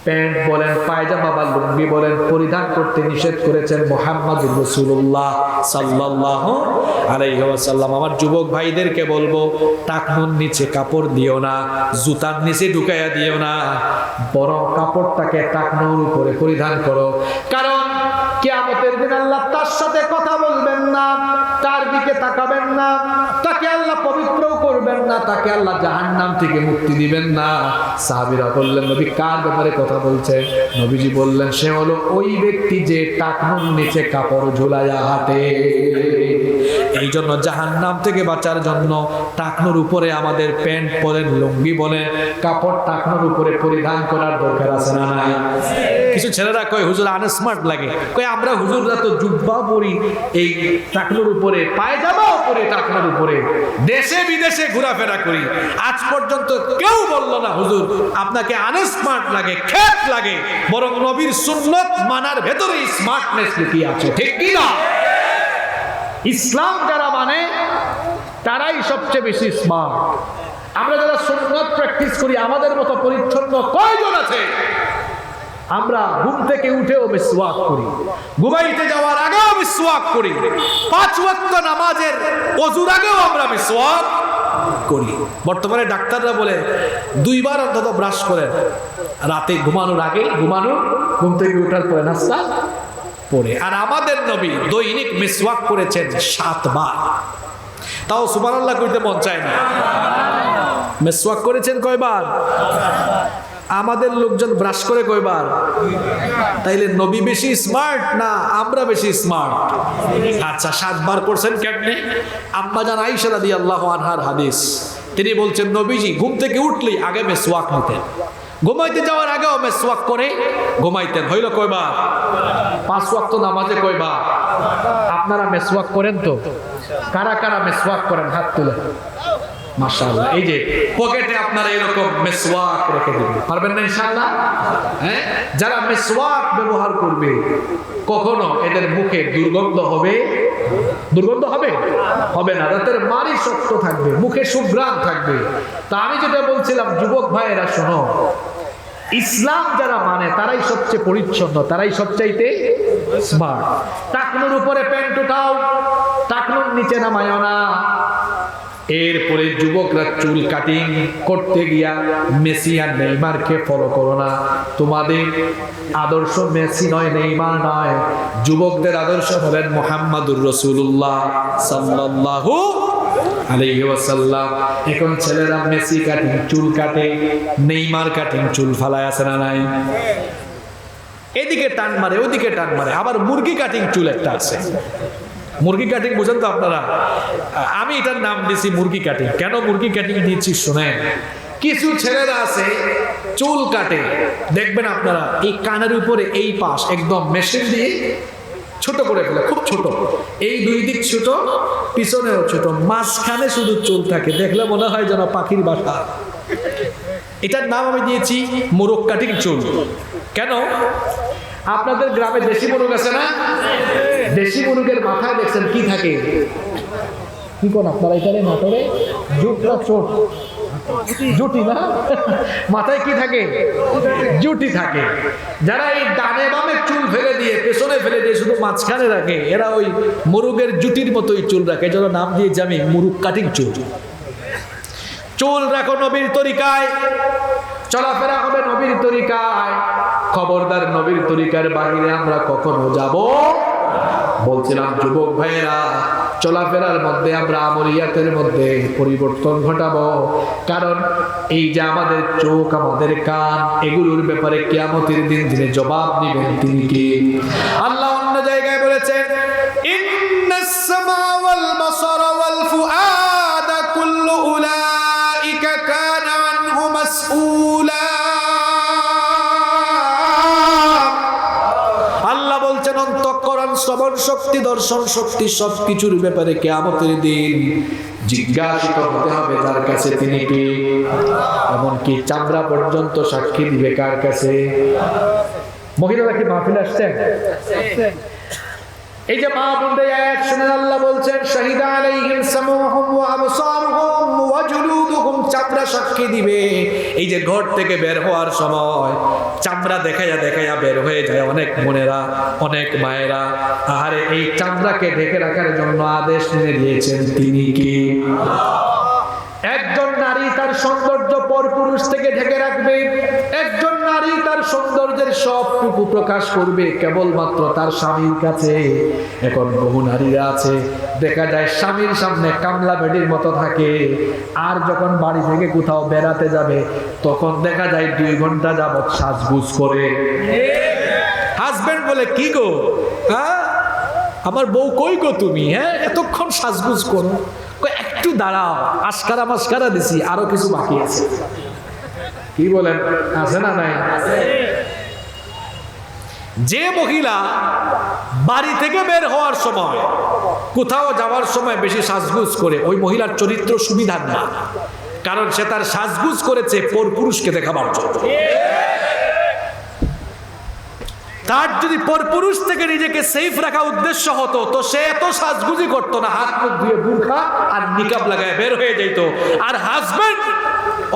S1: প্যান্ট বলেন, পায়জামা বা লুঙ্গি বলেন, পরিধান করতে নিষেধ করেছেন মুহাম্মদুর রাসূলুল্লাহ সাল্লাল্লাহু আলাইহি ওয়াসাল্লাম। আমার যুবক ভাইদেরকে বলবো, টাকনুর নিচে কাপড় দিও না, জুতার নিচে ঢুকাইয়া দিও না, বরং কাপড়টাকে টাকনুর উপরে পরিধান করো। কারণ কিয়ামতের দিন আল্লাহ তার সাথে কথা বলবেন না, তার দিকে তাকাবেন না, তাকে আল্লাহ পবিত্রও করবেন না, তাকে আল্লাহ জাহান্নাম থেকে মুক্তি দিবেন না। সাহাবীরা বললেন, নবী কার ব্যাপারে কথা বলছেন? নবীজি বললেন, সে হলো ওই ব্যক্তি যে টাকনুর নিচে কাপড় ঝুলাইয়া হাঁটে। এই জন্য জাহান্নাম থেকে বাঁচার জন্য টাকনুর উপরে আমাদের প্যান্ট বলেন, লুঙ্গি বলেন, কাপড় টাকনুর উপরে পরিধান করার দরকার আছে না নাই? কিছু ছেলেরা কয় হুজুর আনস্মার্ট লাগে। কয় আমরা হুজুররা তো জুব্বা পরি এই টাকনুর উপরে, পায়জামাও পরে টাকনুর উপরে, দেশে বিদেশে ঘোরাফেরা করি, আজ পর্যন্ত কেউ বলল না হুজুর আপনাকে আনস্মার্ট লাগে, খেত লাগে। বরং নবীর সুন্নত মানার ভেতরে স্মার্টনেস লুকিয়ে আছে, ঠিক কি না? ইসলাম যারা মানে তারাই সবচেয়ে বেশি স্মার্ট। আমরা যারা সুন্নত প্র্যাকটিস করি, আমাদের মতো পরিচ্ছন্ন কয়জন আছে? আমরা ঘুম থেকে উঠেও মিসওয়াক করি, ঘুমাইতে যাওয়ার আগেও মিসওয়াক করি, 5 ওয়াক্ত নামাজের ওযুর আগেও আমরা মিসওয়াক করি। বর্তমানে ডাক্তাররা বলে 2 বার অন্তত ব্রাশ করেন, রাতে ঘুমানোর আগে, ঘুম থেকে ওঠার পরে নাস্তা পরে। আর আমাদের নবী দৈনিক মিসওয়াক করেছেন 7 বার। তাও সুবহানাল্লাহ কইতে মন চায় না। মিসওয়াক করেছেন কয়বার? আমাদের লোকজন ব্রাশ করে কয়বার? তাইলে নবী বেশি স্মার্ট না আমরা বেশি স্মার্ট? আচ্ছা 7 বার করছেন কেমনে? আম্মা জান আয়েশা রাদিয়াল্লাহু আনহার হাদিস, তিনি বলছেন নবীজি ঘুম থেকে উঠলেই আগে মেসওয়াক নিতেন, ঘুমাইতে যাওয়ার আগেও মেসওয়াক করে ঘুমাইতেন। হইল কয়বার? 5 ওয়াক্ত নামাজে কয়বার? আপনারা মেসওয়াক করেন তো? কারা কারা মেসওয়াক করেন হাত তুলে? মাশাআল্লাহ। এই যে পকেটে আপনারা এরকম মেসওয়াক রেখে দিবেন, পারবেন না ইনশাআল্লাহ? হ্যাঁ, যারা মেসওয়াক ব্যবহার করবে কখনো এদের মুখে দুর্গন্ধ হবে? দুর্গন্ধ হবে? হবে না। তাদের মারি শক্ত থাকবে, মুখে সুঘ্রাণ থাকবে। তা আমি যেটা বলছিলাম, যুবক ভাইয়েরা শোনো, ইসলাম যারা মানে তারাই সবচেয়ে পরিচ্ছন্ন, তারাই সবচাইতে স্মার্ট। টাকনুর উপরে প্যান্ট উঠাও, টাকনুর নিচে নামায়ও না। এরপরে যুবকরা চুল কাটিং করতে গিয়া মেসি আর নেইমারকে ফলো করো না। তোমাদের আদর্শ মেসি নয়, নেইমার নয়, যুবকদের আদর্শ হলেন মুহাম্মাদুর রাসূলুল্লাহ সাল্লাল্লাহু আলাইহি ওয়াসাল্লাম। এখন ছেলেরা মেসি কাটিং চুল কাটে, নেইমার কাটিং চুল ফালায় আছে না নাই? এদিকে টান মারে, ওদিকে টান মারে। আবার মুরগি কাটিং চুল একটা আছে। মুরগি কাটিং বুঝেন তো আপনারা? আমি এটার নাম দিয়েছি মুরগি কাটিং। কেন মুরগি কাটিং দিয়েছি শুনেন। কিছু ছেলেরা আছে চুল কাটে, দেখবেন আপনারা এই কানের উপরে এই পাশ একদম মেশিন দিয়ে ছোট করে ফেলে, খুব ছোট, এই 2 দিক ছোট, পিছনেও ছোট, মাঝখানে শুধু চুল থাকে, দেখলে মনে হয় যেন পাখির বাসা। এটার নাম আমি দিয়েছি মোরগ কাটিং চুল। কেন? আপনাদের গ্রামে দেশি মোরগ আছে না? দেশি মুরগের মাথায় দেখছেন কি থাকে? কি কোন আপনারা এখানে নাটোরে জুটটা চোট জুটি না, মাথায় কি থাকে? জুটি থাকে। যারা এই ডানে বামে চুল ফেলে দিয়ে পেছনে ফেলে দিয়ে শুধু মাঝখানে রাখে, এরা ওই মুরগের জুটির মতোই চুল রাখে। যেন নাম দিয়েছি আমি মুরগ কাটিং চুল। চুল রাখো নবীর তরিকায়, চলাফেরা হবে নবীর তরিকায়। খবরদার নবীর তরিকার বাইরে আমরা কখনো যাব। বলছিলাম যুবক ভাইয়েরা, চলাফেরার মধ্যে আমরা আমলিয়াতের মধ্যে পরিবর্তন ঘটাবো। কারণ এই যে আমাদের চোখ, আমাদের কান, এগুলোর ব্যাপারে কিয়ামতের দিন যিনি জবাব দিবেন তিনি কে? আল্লাহ অন্য জায়গায় বলেছেন, ইন্নাস সামা ওয়াল বাসারা ওয়াল ফুআদা কুল্লু উলাইকা কানা আনহু মাসউলা। আল্লাহ বলছেন অন্তঃকরণ, শ্রবণ শক্তি, দর্শন শক্তি সবকিছুর ব্যাপারে কিয়ামতের দিন জিজ্ঞাসিত হতে হবে যার কাছে তিনি কে। এমনকি চামড়া পর্যন্ত সাক্ষী দিবে কার কাছে? মহিলারা কি মাহফিলে আসছেন? এই যে মা বোনদের আয়াত শুনে আল্লাহ বলছেন, শাহিদা আলাইহিম সামউহুম ওয়া আবসারুহুম ওয়া জুলুদুহুম, চামড়া সাক্ষী দিবে। এই যে ঘর থেকে বের হওয়ার সময় চামড়া দেখায়া দেখায়া বের হয়ে যায় অনেক বোনেরা, অনেক মায়েরা। আরে এই চামড়াকে ঢেকে রাখার জন্য আদেশ নিয়ে দিয়েছেন তিনি কি? একজন নারী তার সৌন্দর্য পরপুরুষ থেকে ঢেকে রাখবে। একজন নারী তার সৌন্দর্যের সবটুকু প্রকাশ করবে কেবলমাত্র তার স্বামীর কাছে। এখন বহু নারীরা আছে দেখা যায় স্বামীর সামনে কামলা বেডির মতো থাকে, আর যখন বাড়ি থেকে কোথাও বেড়াতে যাবে তখন দেখা যায় 2 ঘন্টা যাবত সাজগুজ করে। হাজবেন্ড বলে, কি গো, হ্যাঁ আমার বউ কই গো তুমি? হ্যাঁ এতক্ষণ সাজগুজ করো। একটু দাঁড়াও, আশকারা মাস্কারা দিছি, আরো কিছু বাকি আছে। কি বলেন, আছে না নাই? যে মহিলা বাড়ি থেকে বের হওয়ার সময়, কোথাও যাওয়ার সময় বেশি সাজগুজ করে, ওই মহিলার চরিত্র সুবিধার না। কারণ সে তার সাজগুজ করেছে পরপুরুষকে দেখাবার জন্য। তার যদি পরপুরুষ থেকে নিজেকে সেফ রাখা উদ্দেশ্য হতো তো সে এত সাজগুজি করতো না, হাত মুখ ধুয়ে বুরখা আর নিকাব লাগায় বের হয়ে যেত। আর হাজবেন্ড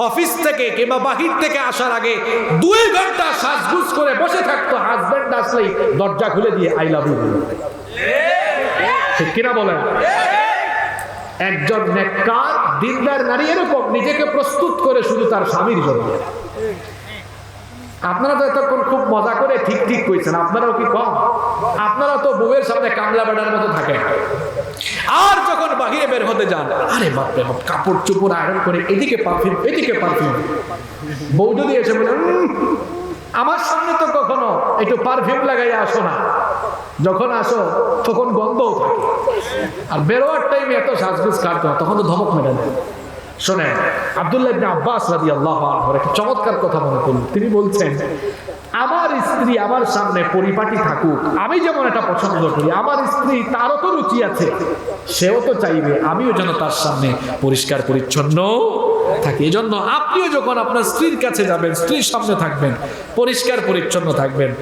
S1: অফিস থেকে কিংবা বাহির থেকে আসার আগে 2 ঘন্টা সাজগুজ করে বসে থাকতো। হাজবেন্ড আসলেই দরজা খুলে দিয়ে আই লাভ ইউ, ঠিক কিনা বলেন? একজন নেককার দিনদার নারী এরকম নিজেকে প্রস্তুত করে শুধু তার স্বামীর জন্য। আপনারা তো এতক্ষণ খুব মজা করে ঠিক ঠিক কইছেন, আপনারাও কি কম? আপনারা তো বউয়ের সামনে কামলা বেড়ার মতো থাকেন। আর যখন বাহিরে বের হতে যান, আরে বাপরে বাপ, কাপড় চোপড় আয়রন করে এদিকে পারফিউম এদিকে পারফিউম। বউ যদি এসে বলে আমার সামনে তো কখনো একটু পারফিউম লাগাইয়া আসো না, যখন আসো তখন গন্ধও থাকে, আর বেরোয়ার টাইমে এত সাজগুজ কাটতো, তখন তো ধমক মেরে দেয়। শোনেন, আব্দুল্লাহ ইবনে আব্বাস রাদিয়াল্লাহু আনহুর একটা চমৎকার কথা মনে করুন। তিনি বলছেন, আমার স্ত্রী আমার সামনে পরিপাটি থাকুক, আমি যেমন এটা পছন্দ করি, আমার স্ত্রী তারও তো রুচি আছে, সেও তো চাইবে আমিও যেন তার সামনে পরিষ্কার পরিচ্ছন্ন থাকি। এই জন্য আপনিও যখন আপনার স্ত্রীর কাছে যাবেন, স্ত্রীর সামনে থাকবেন, পরিষ্কার পরিচ্ছন্ন থাকবেন।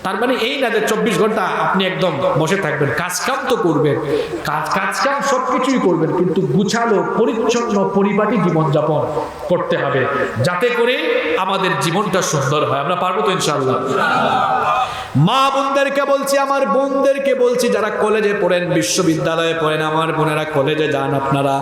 S1: তার মানে এই না যে 24 ঘন্টা আপনি একদম বসে থাকবেন, কাজকাম তো করবেন, কাজকাম সবকিছুই করবেন, কিন্তু গুছালো পরিচ্ছন্ন পরিপাটি জীবনযাপন করতে হবে, যাতে করে আমাদের জীবনটা সুন্দর হয়। আমরা পারবো তো ইনশাআল্লাহ? মা বোনদেরকে বলছি, আমার বোনদেরকে বলছি, যারা কলেজে পড়েন, বিশ্ববিদ্যালয়ে পড়েন, আমার বোনেরা কলেজে যান, আপনারা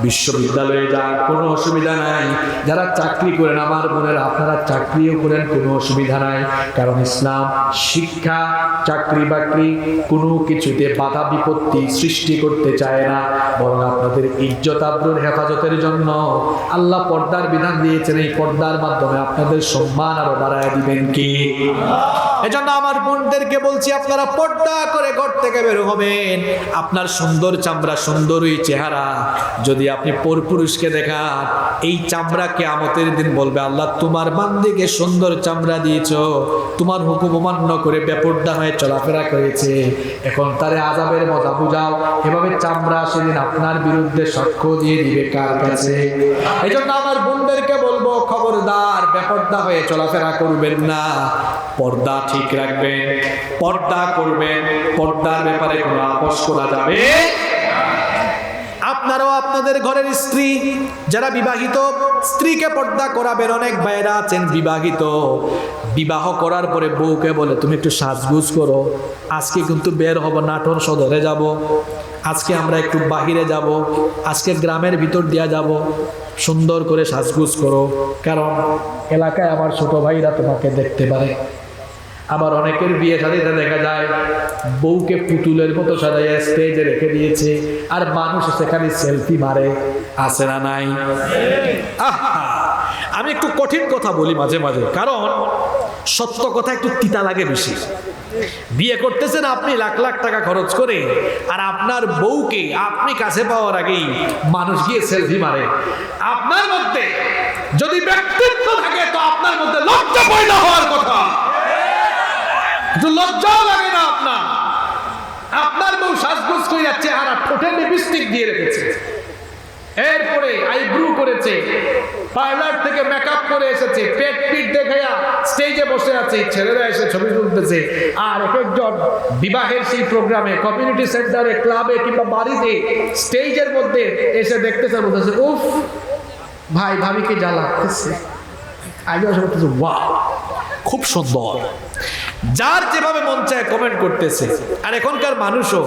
S1: বিশ্ববিদ্যালয়ে যান, কোনো অসুবিধা নাই। যারা চাকরি করেন, আমার বোনেরা আপনারা চাকরিও করেন, কোনো অসুবিধা নাই। কারণ ইসলাম শিক্ষা, চাকরি বাকরি কোনো কিছুতে বাধা বিপত্তি সৃষ্টি করতে চায় না, বরং আপনাদের ইজ্জত আবরুর হেফাজতের জন্য আল্লাহ পর্দার বিধান দিয়েছেন। এই পর্দার মাধ্যমে আপনাদের সম্মান আরো বাড়ায় দিবেন কি? এজন্য আমার বোনদেরকে বলছি, আপনারা পর্দা করে ঘর থেকে বের হবেন। আপনার সুন্দর চামড়া, সুন্দর ওই চেহারা যদি আপনি পরপুরুষকে দেখান, এই চামড়া কিয়ামতের দিন বলবে, আল্লাহ তোমার বান্দিকে সুন্দর চামড়া দিয়েছো, তোমার হুকুম অমান্য করে বেপর্দা হয়ে চলাফেরা করেছে, এখন তারে আযাবের মজা বুঝাও। এভাবে চামড়া সেদিন আপনার বিরুদ্ধে সাক্ষ্য দিয়ে দিবে কার কাছে? এই জন্য আমার বোনদেরকে বলবো, খবরদার বেপর্দা হয়ে চলাফেরা করবেন না, পর্দা ঠিক রাখবেন, পর্দা করবেন, পর্দার ব্যাপারে কোনো আপোষ করা যাবে। আপনারাও আপনাদের ঘরের স্ত্রী যারা বিবাহিত, স্ত্রীকে পর্দা করাবেন। অনেক ভাইয়েরা আছেন বিবাহিত, বিবাহ করার পরে বউকে বলে তুমি একটু সাজগুজ করো, আজকে কিন্তু বের হব, নাটোর সদরে যাব, আজকে আমরা একটু বাহিরে যাব, আজকে গ্রামের ভিতর দিয়া যাব, সুন্দর করে সাজগুজ করো, কারণ এলাকায় আমার ছোট ভাইরা তোমাকে দেখতে পারে। আবার অনেকের বিয়ে শাদীতে দেখা যায় বউকে পুতুলের মতো সাজাইয়া স্টেজে রেখে দিয়েছে, আর মানুষ সেখানে সেলফি মারে, আছে না নাই? আমি একটু কঠিন কথা বলি মাঝে মাঝে, কারণ সত্য কথা একটু তিতা লাগে বেশি। বিয়ে করতেছেন আপনি লাখ লাখ টাকা খরচ করে, আর আপনার বউকে আপনি কাছে পাওয়ার আগেই মানুষ গিয়ে সেলফি মারে। আপনার মধ্যে যদি ব্যক্তিত্ব থাকে তো আপনার মধ্যে লজ্জা পয়দা হওয়ার কথা। লজ্জাও লাগে না আপনার? আপনার বউ সাজগোজ করে চেহারা ঠোঁটে লিপস্টিক দিয়ে রেখেছে, এরপরে আইব্রু করেছে, পার্লার থেকে মেকআপ করে এসেছে, পেট পিট দেখাইয়া স্টেজে বসে আছে, ছেলেরা এসে ছবি তুলতেছে। আর এক একজন বিবাহের সেই প্রোগ্রামে, কমিউনিটি সেন্টারে, ক্লাবে কিংবা বাড়িতে স্টেজের মধ্যে এসে দেখতেছে, বলতেছে উফ ভাই ভাবিকে যা লাগতেছে। আগে এসে বলতেছে ওয়াও খুব সুন্দর, যার যেভাবে মন চায় কমেন্ট করতেছে। আর এখনকার মানুষও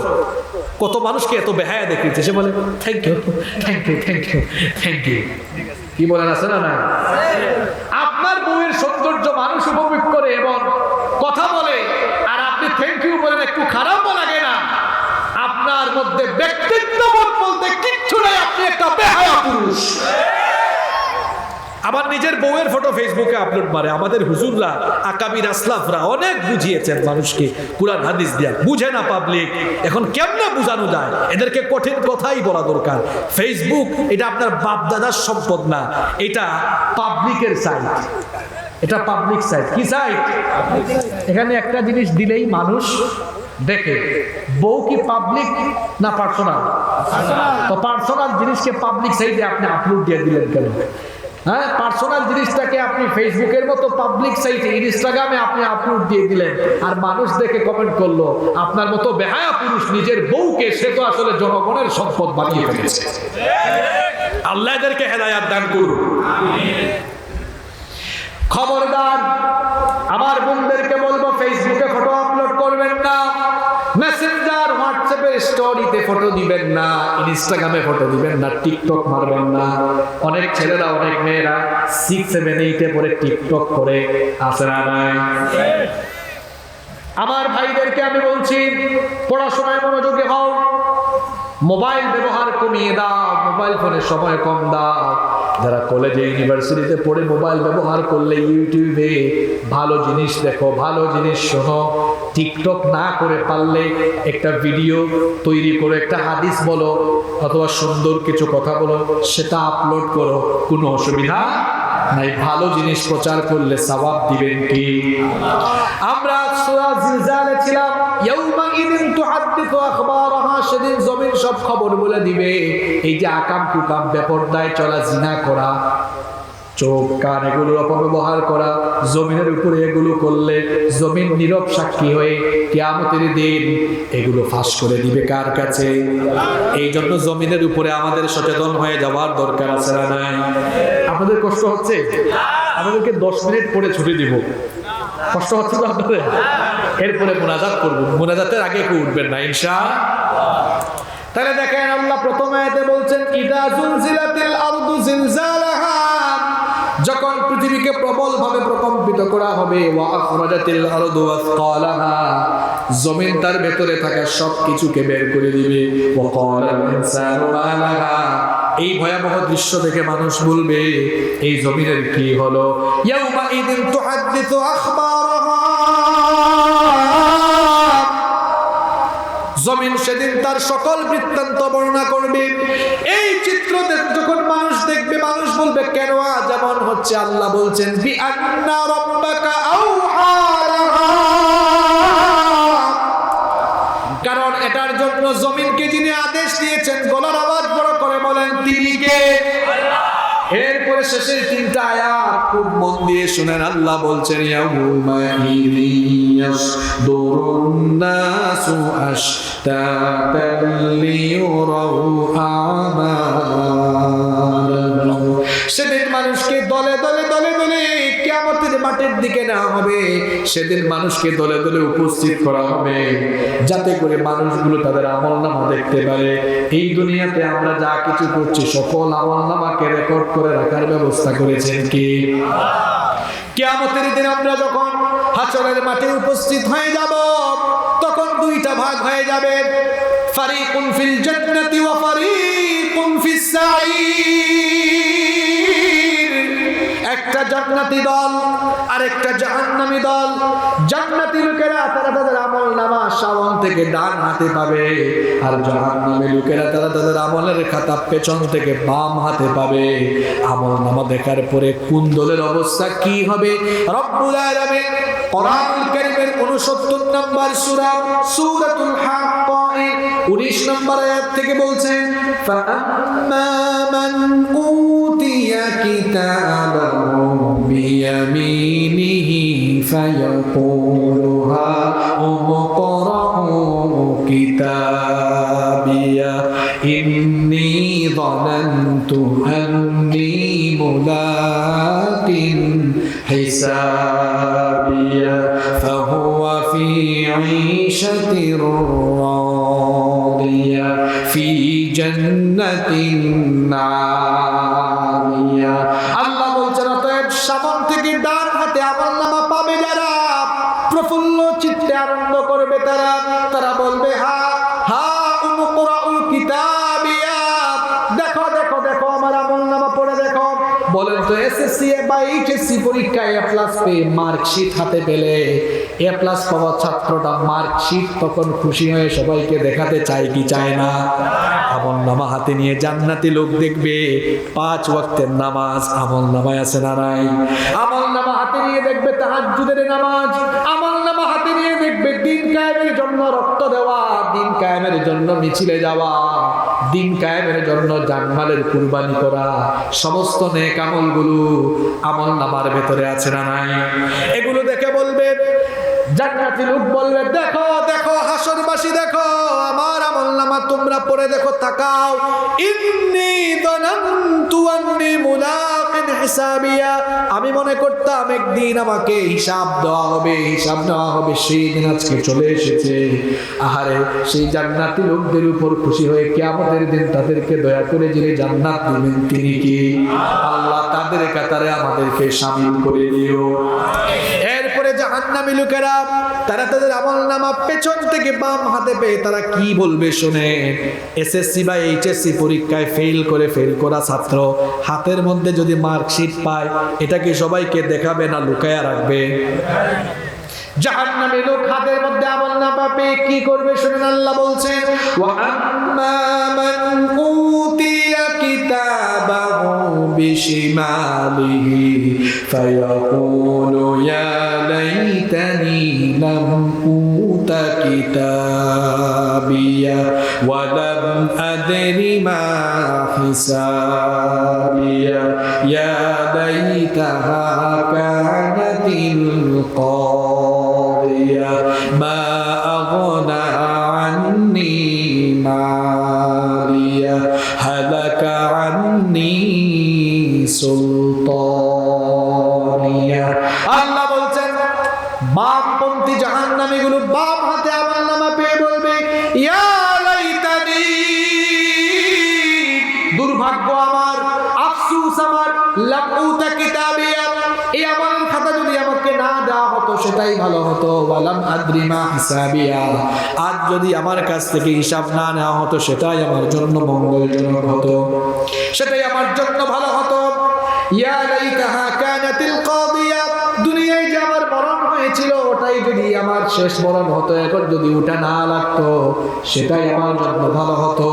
S1: কত মানুষকে এত বেহায়া দেখিয়েছে, সে বলে thank you thank you thank you thank you. কি বলেন, আছে না না? আপনার বউয়ের সৌন্দর্য মানুষ উপভোগ করে এবং কথা বলে, আর আপনি থ্যাংক ইউ বলেন, একটু খারাপও লাগে না? আপনার মধ্যে ব্যক্তিত্ববোধ বলতে কিচ্ছু নাই, আপনি একটা বেহায়া পুরুষ। আবার নিজের বউয়ের ফটো ফেসবুকে আপলোড মারে। আমাদের হুজুররা, আকাবির আসলাফরা অনেক বুঝিয়েছেন মানুষকে কুরআন হাদিস দিয়া, বুঝে না পাবলিক। এখন কেমনে বুঝানো যায়? এদেরকে কঠিন কথাই বলা দরকার। ফেসবুক এটা আপনার বাপ দাদার সম্পদ না, এটা পাবলিকের সাইট, এটা পাবলিক সাইট। কি সাইট? এখানে একটা জিনিস দিলেই মানুষ দেখে। বউ কি পাবলিক না পার্সোনাল? তো পার্সোনাল জিনিসকে পাবলিক সাইটে আপনি আপলোড দিয়ে দিলেন কেন? হ্যাঁ, পার্সোনাল জিনিসটাকে আপনি ফেসবুকের মতো পাবলিক সাইটে, ইনস্টাগ্রামে আপনি আপলোড দিয়ে দিলেন, আর মানুষ দেখে কমেন্ট করলো। আপনার মতো বেহায়া পুরুষ নিজের বউকে, সে তো আসলে জনগণের সম্পদ বানিয়ে ফেলেছে। আল্লাহ এদেরকে হেদায়াত দান করুন। খবরদার, আমার বোনদেরকে বলবো, ফেসবুকে ফটো আপলোড করবেন না, মেসেঞ্জার হোয়াটসঅ্যাপের স্টোরিতে ফটো দিবেন না, ইনস্টাগ্রামে ফটো দিবেন না, টিকটক মারবেন না। অনেক ছেলেরা, অনেক মেয়েরা 6, 7, 8 পরে টিকটক করে, আছে না নাই? আমার ভাইদেরকে আমি বলছি, পড়াশোনায় মনোযোগী হও, মোবাইল ব্যবহার কমিয়ে দাও, মোবাইল ফোনে সময় কম দাও। যারা কলেজে ইউনিভার্সিটিতে পড়ে মোবাইল ব্যবহার করলে ইউটিউবে ভালো জিনিস দেখো, ভালো জিনিস শোনো। টিকটক না করে পারলে একটা ভিডিও তৈরি করে একটা হাদিস বলো অথবা সুন্দর কিছু কথা বলো, সেটা আপলোড করো, কোনো অসুবিধা নাই। ভালো জিনিস প্রচার করলে সওয়াব দিবেন কি? আমরা সূরা জিলজালে ছিলাম, ইয়াউমা ইদিন তুহাদ্দিসু আখবারাহা, সেদিন জমিন সব খবর বলে দিবে। এই যে আকাম কুকাম, বেপরদায় চলা, জিনা করা, চোখ কান এগুলোর অপব্যবহার করা, জমিনের উপরে এগুলো করলে জমিন নীরব সাক্ষী হয়ে কিয়ামতের দিন এগুলো ফাঁস করে দিবে কার কাছে? এই জন্য জমিনের উপরে আমাদের সচেতন হয়ে যাওয়ার দরকার আছে না নাই? আপনাদের কষ্ট হচ্ছে? আমাদেরকে 10 মিনিট পরে ছুটি দিব। কষ্ট হচ্ছে তো আপনাদের? এরপরে মুনাজাত করবো, মুনাজাতের আগে কেউ উঠবেন না ইনশাআল্লাহ। তাহলে দেখেন আল্লাহ প্রথম আয়াতে বলছেন ইদা জুলজিলাতিল আরদু জিলজালাহা, যখন পৃথিবীকে প্রবল ভাবে প্রকম্পিত করা হবে, ওয়া আখরাজাতিল আরদু আসকালাহা, জমিন তার ভেতরে থাকা সব কিছুকে বের করে দিবে, ওয়া ক্বালাল ইনসানু মা লাহা, এই ভয়াবহ দৃশ্য দেখে মানুষ বলবে এই জমিনের কি হলো? ইয়াউমা ইদিন তুহাদ্দিসু আখবারাহা, জমিন সেদিন তার সকল বৃত্তান্ত বর্ণনা করবে। এই চিত্র যখন মানুষ দেখবে, মানুষ বলবে কেন আজ এমন হচ্ছে? আল্লাহ বলছেন বিআন্না রাব্বাকা আওহা লাহা, কারণ এটার জন্য জমিনকে যিনি আদেশ দিয়েছেন, গলার আওয়াজ বড় করে বলেন তিনি কে? এরপরে শেষের 3টা আয়াত খুব মন দিয়ে শুনেন। আল্লাহ বলছেন ইয়াউমা ইয়াসদুরুন নাসু আশতাতান লিয়ুরাউ আমালাহু, সেদিন মানুষকে দলে দলে দলে দলে কিয়ামতের মাঠের দিকে নেওয়া হবে। সেদিন মানুষকে দলে দলে উপস্থিত করা হবে যাতে করে মানুষগুলো তাদের আমলনামা দেখতে পারে। এই দুনিয়াতে আমরা যা কিছু করছি সকল আমলনামাকে রেকর্ড করে রাখার ব্যবস্থা করেছেন কি? কিয়ামতের দিন আমরা যখন হাশরের মাঠে উপস্থিত হয়ে যাব, তখন 2টা ভাগ হয়ে যাবে, ফারিকুন ফিল জান্নাতি ওয়া ফারিকুন ফিস সাঈর। একটা জান্নাতি দল আর একটা জাহান্নামী দল। জান্নাতি লোকেরা তারা তাদের আমলনামা সামনে থেকে ডান হাতে পাবে, আর জাহান্নামী লোকেরা তারা তাদের আমলের খাতা পেছন থেকে বাম হাতে পাবে। আমলনামা দেখার পরে কোন দলের অবস্থা কি হবে? রব্বুল আলামিন কোরআনুল কারীমের 69 নম্বর সূরা সূরাতুল হাক্কা 19 নম্বর আয়াত থেকে বলছেন ফাআম্মা মান উতিয়া কিতাবাহু বিয়ামিনিহি ফায়াকুলু হা উমকরাউ কিতাবিয়া ইন্নী যানানতু আন্নী মুলাকিন হিসাবিয়া ফাহুয়া ফি ঈশাতির রাদিয়া ফি জান্নাতিন নারিয়া। আল্লাহ বলছেন অতএব সামন থেকে ডান হাতে আমলনামা পাবে যারা, প্রফুল্ল চিত্তে আনন্দ করবে তারা, তারা বলবে হা হা উমকরাউ কিতাবিয়া, দেখো দেখো দেখো আমার আমলনামা পড়ে দেখো। বলেন তো এসএসসি বা এইচএসসি পরীক্ষায় এ প্লাস পেয়ে মার্কশিট হাতে পেলে, এ প্লাস পাওয়া ছাত্রটা মার্কশিট তখন খুশি হয়ে সবাইকে দেখাতে চায় কি চায় না? আমলনামা হাতে নিয়ে জান্নাতি লোক দেখবে 5 ওয়াক্তের নামাজ আমলনামায় আছে না নাই? আমলনামা হাতে নিয়ে দেখবে তাহাজ্জুদের নামাজ, আমলনামা হাতে নিয়ে দেখবে দিন কায়েমের জন্য রক্ত দেওয়া, দিন কায়েমের জন্য মিছিলে যাওয়া, দিন কায়েমের জন্য জানমালের কুরবানি করা, সমস্ত নেক আমলগুলো আমলনামার ভেতরে আছে না নাই? এগুলো দেখে বলবে জান্নাতি লোক বলবে দেখো দেখো হাশরবাসী দেখো আমার আমলনামা তোমরা পড়ে দেখো, তাকাও। ইন্নী যানানতু আন্নী মুলাকিন হিসাবিয়া, আমি মনে করতাম একদিন আমাকে হিসাব দেওয়া হবে, হিসাব নেওয়া হবে, সেই দিন আজকে চলে এসেছে। আহারে সেই জান্নাতি লোকদের উপর খুশি হয়ে কিয়ামতের দিন তাদেরকে দয়া করে যিনি জান্নাত দিবেন তিনি কি? আল্লাহ তাদের কাতারে আমাদেরকে শামিল করে দিও। এরপরে জাহান্নাম জাহান্নামী লোকেরা তারা তাদের আমলনামা পেছন থেকে বাম হাতে পেয়ে তারা কি বলবে শুনে। এসএসসি বা এইচএসসি পরীক্ষায় ফেল করা ছাত্র হাতের মধ্যে যদি মার্কশিট পায়, এটা কি সবাইকে দেখাবে না লুকায়া রাখবে? জাহান্নামী লোক হাতের মধ্যে আমলনামা পেয়ে কি করবে শুনুন। আল্লাহ বলছেন, ওয়া আম্মা মান উতিয়া কিতাবাহু বিশিমালিহি ফায়াকুলু ইয়া লাইতানি লাম উতা কিতাবিয়া ওয়া লাম আদরি মা হিসাবিয়া ইয়া লাইতাহা কানাতিল قاضية ما أغنى عني مالية هلك عني سلطانية। আল্লাহ বলছেন বামপন্থী জাহান্নামীগুলো বাম হাতে আমলনামা পেয়ে বলবে, ইয়া লাইতানি, দুর্ভাগ্য আমার, আফসোস আমার, লাম উতা কিতাবিয়া, এই আমলের খাতা যদি আমাকে না দেওয়া হতো সেটাই ভালো হতো। ওয়ালাম আদরি মা হিসাবিয়া, আজ যদি আমার কাছ থেকে হিসাব না নেওয়া হতো সেটাই আমার জন্য মঙ্গলজনক হতো, সেটাই আমার জন্য ভালো হতো। ইয়া লাইতাহা কানাতিল কাদিয়া, দুনিয়ায় যে আমার মরণ হয়েছিল ওটাই যদি আমার শেষ মরণ হতো, এখন যদি ওটা না লাগতো সেটাই আমার জন্য ভালো হতো।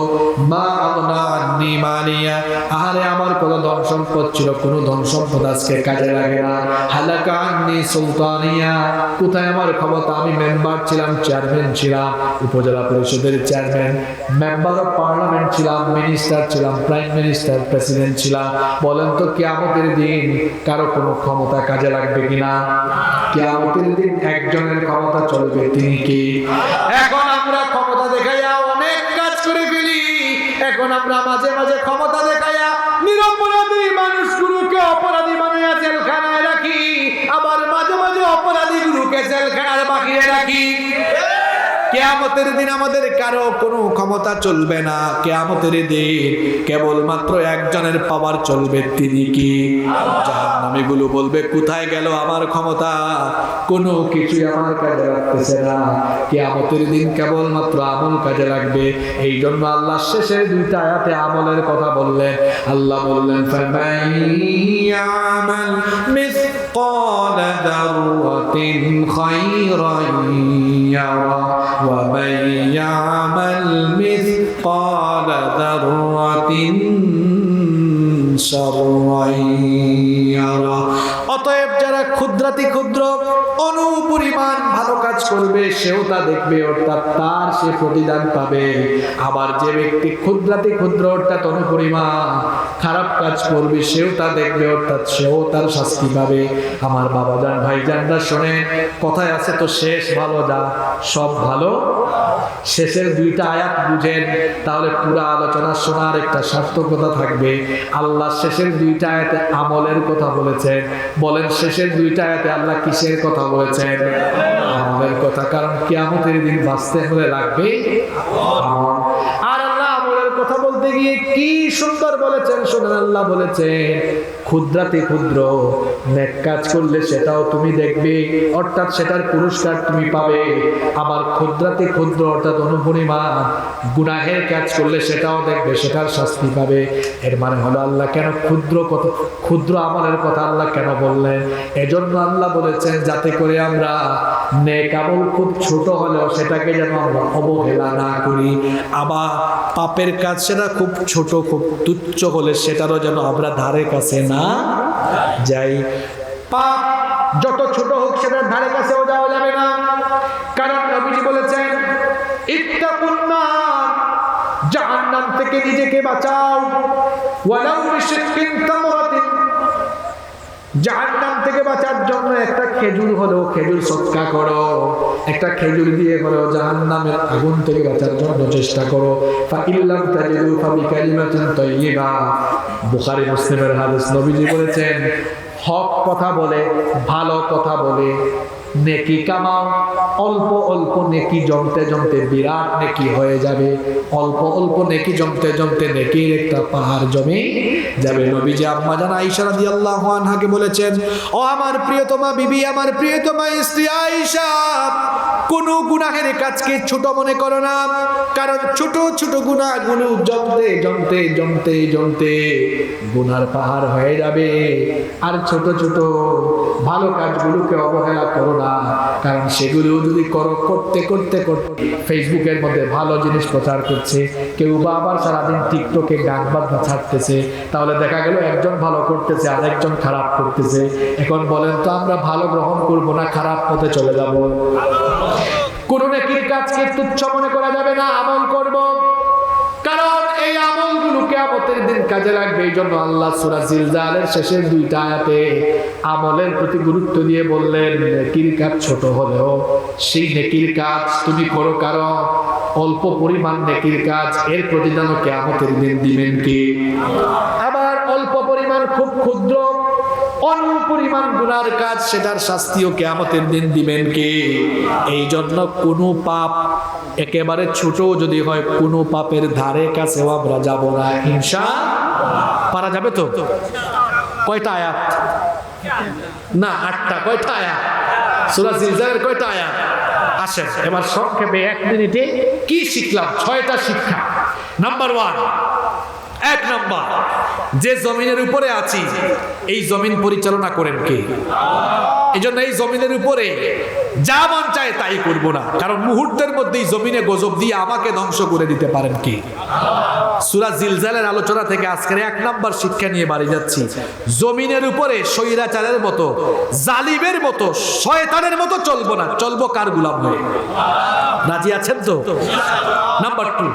S1: মা আগনা আন্নি মালিয়া, আহারে আমার কোনো ধন সম্পদ ছিল, কোনো ধন সম্পদ আজকে কাজে লাগে না। হালাকা আন্নি সুলতানিয়া, কোথায় আমার ক্ষমতা, আমি মেম্বার ছিলাম, চেয়ারম্যান ছিলাম, উপজেলা পরিষদের চেয়ারম্যান, মেম্বার অফ পার্লামেন্ট ছিলাম, মিনিস্টার ছিলাম, প্রাইম মিনিস্টার, প্রেসিডেন্ট ছিলাম। বলেন তো কিয়ামতের দিন কারো কোনো ক্ষমতা কাজে লাগবে কিনা? কিয়ামতের দিন একজনের ক্ষমতা চলবে, তিনি কি? এখন আমরা ক্ষমতা দেখাইয়া অনেক কাজ করে ফেলি। এখন আমরা মাঝে মাঝে ক্ষমতা দেখাইয়া নিরপরাধী মানুষগুলোকে অপরাধী বানাইয়া জেলখানায় রাখি, আবার মাঝে মাঝে অপরাধীগুলোকে জেলখানার বাহিরে রাখি। কিয়ামতের দিন আমাদের কারো কোনো ক্ষমতা চলবে না। কিয়ামতের দিন কেবলমাত্র একজনের পাওয়ার চলবে, তিনি কি? জাহান্নামীগুলো বলবে, কোথায় গেল আমার ক্ষমতা, কোনো কিছুই আমার কাজে লাগতেছে না। কিয়ামতের দিন কেবলমাত্র আমল কাজে লাগবে। এই জন্য আল্লাহ শেষের দুইটা আয়াতে আমলের কথা বললেন। আল্লাহ বললেন, ফামান ইয়ামাল মিসকালা যাররাতিন খায়রান ইয়ারা ومن يعمل مثقال ذرة شرا يره। অতএব যারা ক্ষুদ্রাতি ক্ষুদ্র অনুপরিমাণ ভালো কাজ করবে সেও তা দেখবে, অর্থাৎ তার সে প্রতিদান পাবে। আবার যে ব্যক্তি ক্ষুদ্রাতি ক্ষুদ্র অর্থাৎ অনুপরিমাণ খারাপ কাজ করবে সেও তা দেখবে, অর্থাৎ সেও তার শাস্তি পাবে। আমার বাবাজান ভাইজানরা শোনে, কথায় আছে তো, শেষ ভালো যা সব ভালো। শেষের দুইটা আয়াত বুঝেন, তাহলে পুরো আলোচনা শোনার একটা সার্থকতা থাকবে। আল্লাহ শেষের দুইটা আয়াতে আমলের কথা বলেছেন। বলেন শেষের দুইটা আয়াতে আল্লাহ কিসের কথা বলেছেন? আমলের কথা। কারণ কিয়ামতের দিন বাঁচতে হলে লাগবে আমল। আর আল্লাহ আমলের কথা বলতে গিয়ে কি সুন্দর বলেছেন শুনুন। আল্লাহ বলেছেন, ক্ষুদ্রাতি ক্ষুদ্র নেক কাজ করলে সেটাও তুমি দেখবে, অর্থাৎ সেটার পুরস্কার তুমি পাবে। আবার ক্ষুদ্রাতি ক্ষুদ্র অর্থাৎ অনুপরিমাণ গুনাহের কাজ করলে সেটাও দেখবে, সেটার শাস্তি পাবে। এর মানে হলো আল্লাহ কেন ক্ষুদ্র আমলের কথা আল্লাহ কেন বললেন? এজন্য আল্লাহ বলেছেন যাতে করে আমরা নেক আমল খুব ছোট হলেও সেটাকে যেন আমরা অবহেলা না করি। আবার পাপের কাজ সেটা খুব ছোট, খুব তুচ্ছ হলে সেটারও যেন আমরা ধারে কাছে না যাই। পাপ যত ছোট হোক সেটার ধারে কাছেও যাওয়া যাবে না। কারণ নবীজি বলেছেন, ইত্তাকুন নার, জাহান্নাম থেকে নিজেকে বাঁচাও, ওয়ালাউ বিশিক্কিন তামরাতিন, জাহান্নাম থেকে বাঁচার জন্য একটা খেজুর হলেও খেজুর সদকা করো, একটা খেজুর দিয়ে হলেও জাহান্নামের আগুন থেকে বাঁচার জন্য চেষ্টা করো। ফাইল্লাম তাজিদু ফাবিকালিমাতিন তাইয়্যিবা, বুখারী মুসলিমের হাদিস। নবীজি বলেছেন, হক কথা বলে, ভালো কথা বলে, নেকি কামাও, অল্প অল্প নেকি জমতে জমতে বিরাট নেকি হয়ে যাবে। অল্প অল্প নেকি জমতে জমতে নেকির একটা পাহাড় জমে যাবে। নবীজি আম্মা জান আয়েশা রাদিয়াল্লাহু আনহাকে বলেছেন, ও আমার প্রিয়তমা বিবি, আমার প্রিয়তমা স্ত্রী আয়েশা, কোন গুনাহের কাজকে ছোট মনে করো না, কারণ ছোট ছোট গুনাহগুলো জমতে জমতে জমতে জমতে গুনার পাহাড় হয়ে যাবে। আর ছোট ছোট ভালো কাজগুলোকে অবহেলা করো না, কারণ সেগুলো যদি করতে করতে করতে ফেসবুকের মধ্যে ভালো জিনিস প্রচার করছে, কেউ বা আবার সারাদিন টিকটকে গান বাজনা ছাড়তেছে, তাহলে দেখা গেল একজন ভালো করতেছে আর একজন খারাপ করতেছে। এখন বলেন তো আমরা ভালো গ্রহণ করব না খারাপ পথে চলে যাব? কোন নেকির কাজকে তুচ্ছ মনে করা যাবে না, আমল করব, কারণ এই আমলগুলো কিয়ামতের দিন কাজে লাগবে। এই জন্য আল্লাহ সূরা জিলজালের শেষের 2টা আয়াতে আমলের প্রতি গুরুত্ব দিয়ে বললেন, নেকির কাজ ছোট হলেও সেই নেকির কাজ তুমি করো, কারণ অল্প পরিমাণ নেকির কাজ এর প্রতিদান কিয়ামতের দিন দিবেন কে? আবার অল্প পরিমাণ খুব ক্ষুদ্র অল্প পরিমাণ গুনার কাজ, সেটার শাস্তিও কিয়ামতের দিন দিবেন কে? এই জন্য কোনো পাপ একেবারে ছোট যদি হয়, কোনো পাপের ধারে কাছেও আমরা যাব না ইনশাআল্লাহ। পারা যাবে তো? কয়টা আয়াত? না 8টা। কয়টা আয়াত? সূরা জিলজালের কয়টা আয়াত? আসেন এবার সংক্ষেপে 1 মিনিটে কি শিখলাম? 6টা শিক্ষা। নাম্বার 1, 1 নাম্বার, যে জমিনের উপরে আছি এই জমিন পরিচালনা করেন কে? এই জন্য এই জমিনের উপরে যা মন চায় তাই করব না, কারণ মুহূর্তের মধ্যেই জমিনে গজব দিয়ে আমাকে ধ্বংস করে দিতে পারেন কে? সূরা জিলজালের আলোচনা থেকে আজকের 1 নাম্বার শিক্ষা নিয়ে বাড়ি যাচ্ছি। জমিনের উপরে স্বৈরাচারের মতো, জালিমের মতো, শয়তানের মতো চলবো না, চলবো কার গোলাম হয়ে? রাজি আছেন তো? নাম্বার 2,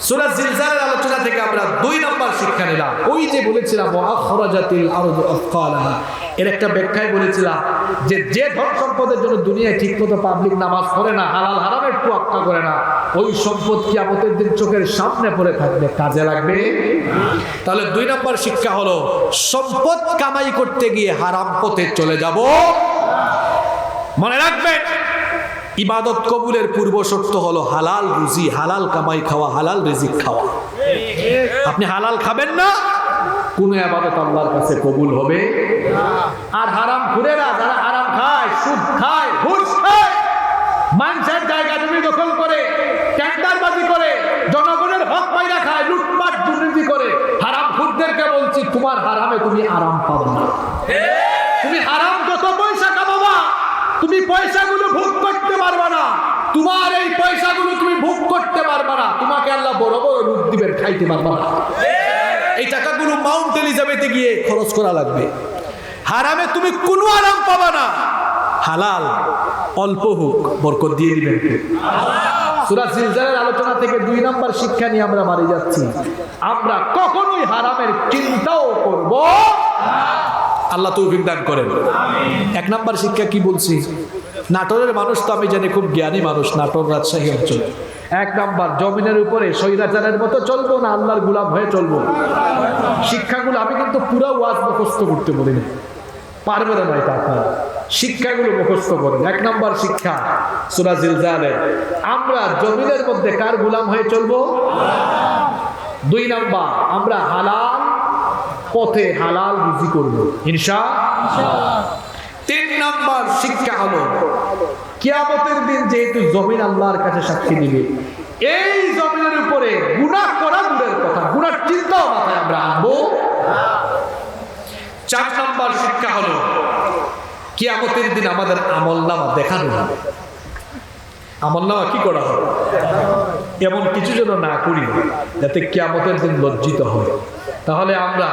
S1: সূরা জিলজালের আলোচনা থেকে আমরা 2 নাম্বার শিক্ষা নিলাম। ওই যে বলেছিলাম ওয়াখরাজাতিল আরদু আফকালাহা, এর একটা ব্যাখ্যায় বলেছিলাম যে ধন সম্পদের জন্য দুনিয়ায় ঠিকমতো পাবলিক নামাজ পড়ে না, হালাল হারামের তোয়াক্কা করে না, ওই সম্পদ কিয়ামতের দিন চোখের সামনে পড়ে থাকবে, কাজে লাগবে। তাহলে 2 নাম্বার শিক্ষা হলো সম্পদ কামাই করতে গিয়ে হারাম পথে চলে যাব। মনে রাখবেন, ইবাদত কবুলের পূর্ব শর্ত হলো হালাল রুজি, হালাল কামাই খাওয়া, হালাল রিজিক খাওয়া। আপনি হালাল খাবেন না, কোন ইবাদত আল্লাহর কাছে কবুল হবে না। আর হারাম খুরেরা যারা হারাম খায়, সুদ খায়, ঘুষ খায়, মানুষের জায়গা জমি দখল করে, টেন্ডারবাজি করে, জনগণের হক মাইরা খায়, লুটপাট দুর্নীতি করে, হারাম খুরদেরকে বলছি তোমার হারামে তুমি আরাম পাবে না। তুমি হারাম যত পয়সা কামাবা, তুমি পয়সাগুলো ভোগ করতে পারবে না, তোমার এই পয়সাগুলো তুমি ভোগ করতে পারবে না, তোমাকে আল্লাহ বড় বড় রূপ দিবেন, খাইতে পারবে না। এই টাকাগুলো মাউন্ট এলিজাবেথে গিয়ে খরচ করা লাগবে। হারামে তুমি কোনো আরাম পাবা না, হালাল অল্প হোক বরকত দিয়ে দিবেন। সূরা জিলজালের আলোচনা থেকে 2 নাম্বার শিক্ষা নিয়ে আমরা বাড়ি যাচ্ছি, আমরা কখনোই হারামের চিন্তাও করব না। আল্লাহ তৌফিক দান করেন। 1 নাম্বার শিক্ষা কি বলছি? নাটোরের মানুষ তো আমি জানি খুব জ্ঞানী মানুষ, নাটোর রাজশাহী অঞ্চল। 1 নাম্বার, জমিনের উপরে স্বৈরাচারের মতো চলবো না, আল্লাহর গোলাম হয়ে চলবো। শিক্ষাগুলো আমি কিন্তু পুরো ওয়াজ মুখস্থ করতে বলি না, পারবে না এটা আপনারা। শিক্ষাগুলো মুখস্থ করেন। 1 নাম্বার শিক্ষা সূরা জিলজালের, আমরা জমিনের মধ্যে কার গোলাম হয়ে চলবো? 2 নাম্বার, আমরা হালাল পথে হালাল রুজি করব ইনশাআল্লাহ। 3 নাম্বার শিক্ষা হলো কিয়ামতের দিন যেহেতু জমিন আল্লাহর কাছে সাক্ষী দিবে, এই জমিনের উপরে গুনাহ করা দূরের কথা, গুনার চিন্তাও মাথায় আমরা আনবো। 4 নাম্বার শিক্ষা হলো কিয়ামতের দিন আমাদের আমলনামা দেখানো হবে। আমলনামা কি করা হবে? এমন কিছু যেন না করি যাতে কিয়ামতের দিন লজ্জিত হয়। তাহলে আমরা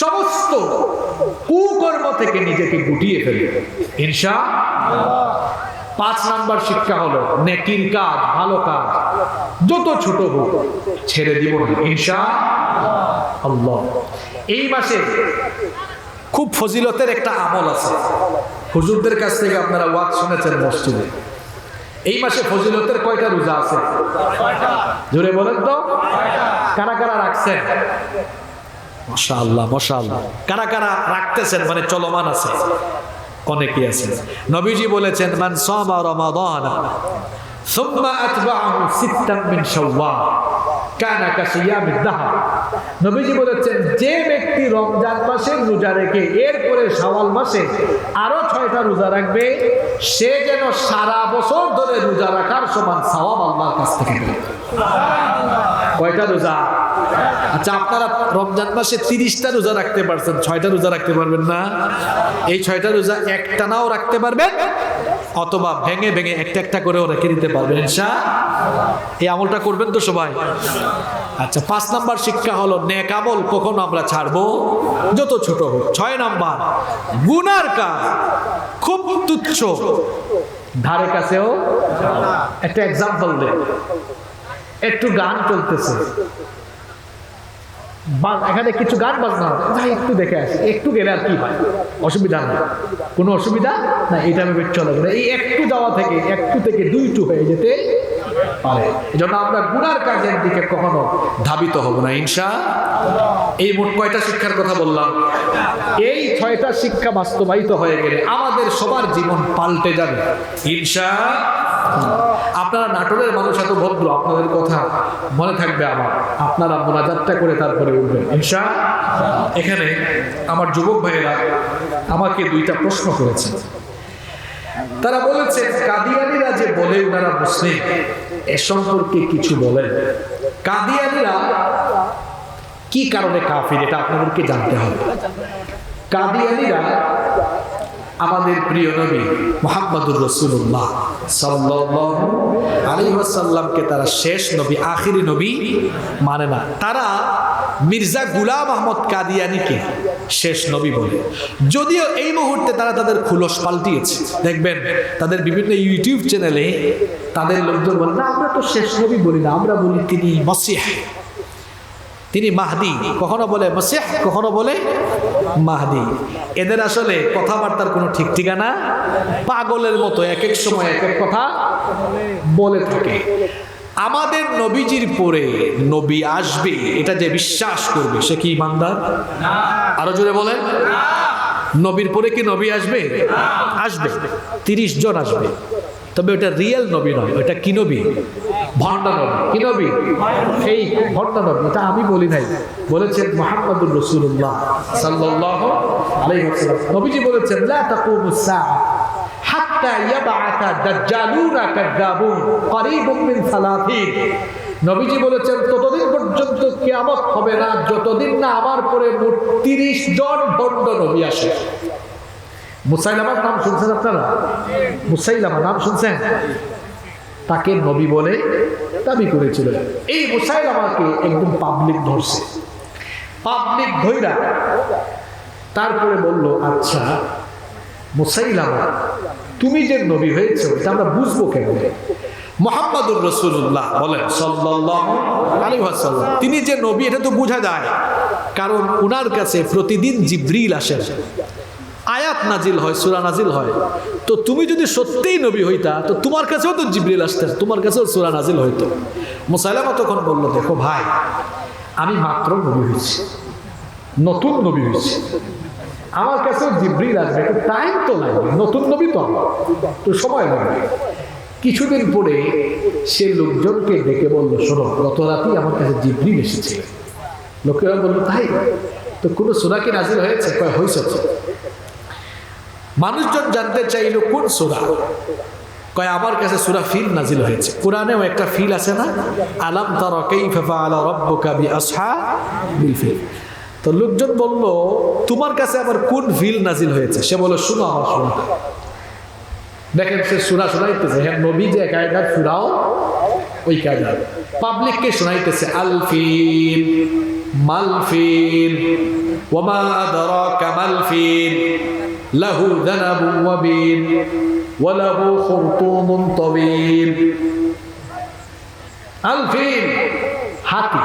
S1: সমস্ত কুকর্ম থেকে নিজেকে গুটিয়ে ফেলি ইনশাআল্লাহ। 5 নাম্বার শিক্ষা হলো নেকির কাজ, ভালো কাজ যত ছোট হোক ছেড়ে দিব না ইনশাআল্লাহ। এই মাসে খুব ফজিলতের একটা আমল আছে, হুজুরদের কাছ থেকে আপনারা ওয়াজ শুনেছেন মসজিদে। এই মাসে ফজিলতের কয়টা রোজা আছে? জোরে বলেন তো, কারা কারা রাখছেন? মাশাআল্লাহ মাশাআল্লাহ। কারা কারা রাখতেছেন মানে চলমান আছে? অনেকেই আছে। নবীজি বলেছেন মান সামা রমাদান সুম্মা আতবাআহু সিত্তান মিন শাওয়াল কানা কাসিয়ামিদ দাহর। নবীজি বলেছেন যে ব্যক্তি রমজান মাসে রোজা রেখে এরপরে শাওয়াল মাসে আরো 6টা রোজা রাখবে, সে যেন সারা বছর ধরে রোজা রাখার সমান সওয়াব আল্লাহর কাছ থেকে পাবে। কয়টা রোজা? আচ্ছা, আপনারা রমজান মাসে 30টা রোজা রাখতে পারছেন, 6টা রোজা রাখতে পারবেন না? এই 6টা রোজা একটানাও রাখতে পারবেন, অথবা ভেঙে ভেঙে একটা একটা করেও রেখে দিতে পারবেন ইনশাআল্লাহ। এই আমলটা করবেন তো সবাই? আচ্ছা, 5 নাম্বার শিক্ষা হলো নেক আমল কখনো আমরা ছাড়বো যত ছোট হোক। 6 নাম্বার গুনার কাজ খুব তুচ্ছ, ধারে কাছেও। একটা এক্সাম্পল দেন। একটু গান চলতেছে, এখানে কিছু গান বাজনা হবে, ভাই একটু দেখে আসি, একটু গেলে আর কি হয়, অসুবিধা নেই, কোনো অসুবিধা না, এটা ভেবে চলে গেলে এই একটু যাওয়া থেকে 1 থেকে 2 হয়ে যেতে পারে। এই জন্য আমরা গুনার কাজের দিকে কখনো ধাবিত হব না ইনশাআল্লাহ। এই মোট কয়টা শিক্ষার কথা বললাম? এই 6টা শিক্ষা বাস্তবায়িত হয়ে গেলে আমাদের সবার জীবন পাল্টে যাবে ইনশাআল্লাহ। আপনারা নাটোরের মানুষ এত ভদ্র, আপনাদের কথা মনে থাকবে আমার, আপনারা মোনাজাতটা করে তারপরে উঠবেন ইনশাআল্লাহ। এখানে আমার যুবক ভাইয়েরা আমাকে 2টা প্রশ্ন করেছে। তারা বলেছে কাদিয়ানীরা যে বলে ওনারা মুসলিম, এ সম্পর্কে কিছু বলেন। কাদিয়ানীরা কি কারণে কাফির এটা আপনাদেরকে জানতে হবে। কাদিয়ানীরা আমাদের প্রিয় নবী মুহাম্মদুর রাসূলুল্লাহ সাল্লাল্লাহু আলাইহি ওয়াসাল্লামকে তারা শেষ নবী, আখিরি নবী মানে না। তারা মির্জা গোলাম আহমদ কাদিয়ানীকে শেষ নবী বলে, যদিও এই মুহূর্তে তারা তাদের খুলস পাল্টিয়েছে। দেখবেন তাদের বিভিন্ন ইউটিউব চ্যানেলে তাদের লোকজন বলে না, আমরা তো শেষ নবী বলি না, আমরা বলি তিনি মসিহ, তিনি মাহদি। কখনো বলে মসিহ, কখনো বলে মাহদি। এদের আসলে কথাবার্তার কোনো ঠিক ঠিকানা, পাগলের মতো এক এক সময় এক এক কথা বলে থাকে। আমাদের নবীজির পরে নবী আসবে এটা যে বিশ্বাস করবে সে কি ইমানদার? আরো জোরে বলেন। নবীর পরে কি নবী আসবে? আসবে, 30 জন আসবে, তবে ওটা রিয়েল নবী নয়, ওটা কি নবী? ভণ্ডা নবী। কি নবী? এই ভণ্ডা নবী। এটা আমি বলি নাই, বলেছেন মুহাম্মদুর রাসূলুল্লাহ সাল্লাল্লাহু আলাইহি ওয়াসাল্লাম। নবীজি বলেছেন লা তাকুমুস সাআ হাত্তা ইয়াবআসা দাজ্জালুনা কাযাবুন করিবুম মিন 30। নবীজি বলেছেন ততদিন পর্যন্ত কিয়ামত হবে না যতদিন না আমার পরে মোট 30 জন ভণ্ড নবী আসে। মুসাইলামার নাম শুনছেন আপনারা? মুসাইলামা নাম শুনছেন? তাকে নবী বলে দাবি করেছিল। এই মুসাইলামাকে একদম পাবলিক ধরছে, পাবলিক ধইরা তারপরে বলল, আচ্ছা মুসাইলামা তুমি যে নবী হয়েছো এটা আমরা বুঝবো কেমনে? মুহাম্মদুর রাসূলুল্লাহ বলেন সাল্লাল্লাহু আলাইহি ওয়াসাল্লাম, তিনি যে নবী এটা তো বোঝা যায়, কারণ উনার কাছে প্রতিদিন জিবরিল আসে, আয়াত নাজিল হয়, সূরা নাজিল হয়। তো তুমি যদি সত্যিই নবী হইতা তো তোমার কাছেও তো জিবরিল আসতেন, তোমার কাছেও সূরা নাজিল হইতো। মুসাইলামা তখন বলল, দেখো ভাই, আমি মাত্র নবী হয়েছি, নতুন নবী হয়েছি, আমার কাছেও জিবরিল আসবে, একটু টাইম তো লাগবে, নতুন নবী তো আমার, তো সময় লাগবে। কিছুদিন পরে সে লোকজনকে ডেকে বলল, শোনো, গত রাতেই আমার কাছে জিবরিল এসেছিল। লোকেরা বলল, তাই তো কোনো সূরা কি নাজিল হয়েছে? কয় হয়েছে। মানুষজন জানতে চাইল কোন সূরা? কয় আমার কাছে সূরা ফিল নাজিল হয়েছে। কোরআনেও একটা ফিল আছে না, আলাম তারা কাইফা ফাআলা রাব্বুকা বিআসহাবিল ফিল। তো লোকজন বলল, তোমার কাছে আবার কোন ফিল নাজিল হয়েছে? সে বলে, শুনো আমার শোনাটা। দেখেন সে সূরা শোনাইতেছে, হ্যাঁ নবী যে কায়দার সূরাও ওই কায়দার, পাবলিককে শোনাইতেছে। আল ফিল মাল ফিল ওয়ামা আদরাকা মাল ফিল লাহু যানাবুন ওয়াবিল ওয়া লাহু খুরতুমুন তাওয়িল। আল ফিল হাতি,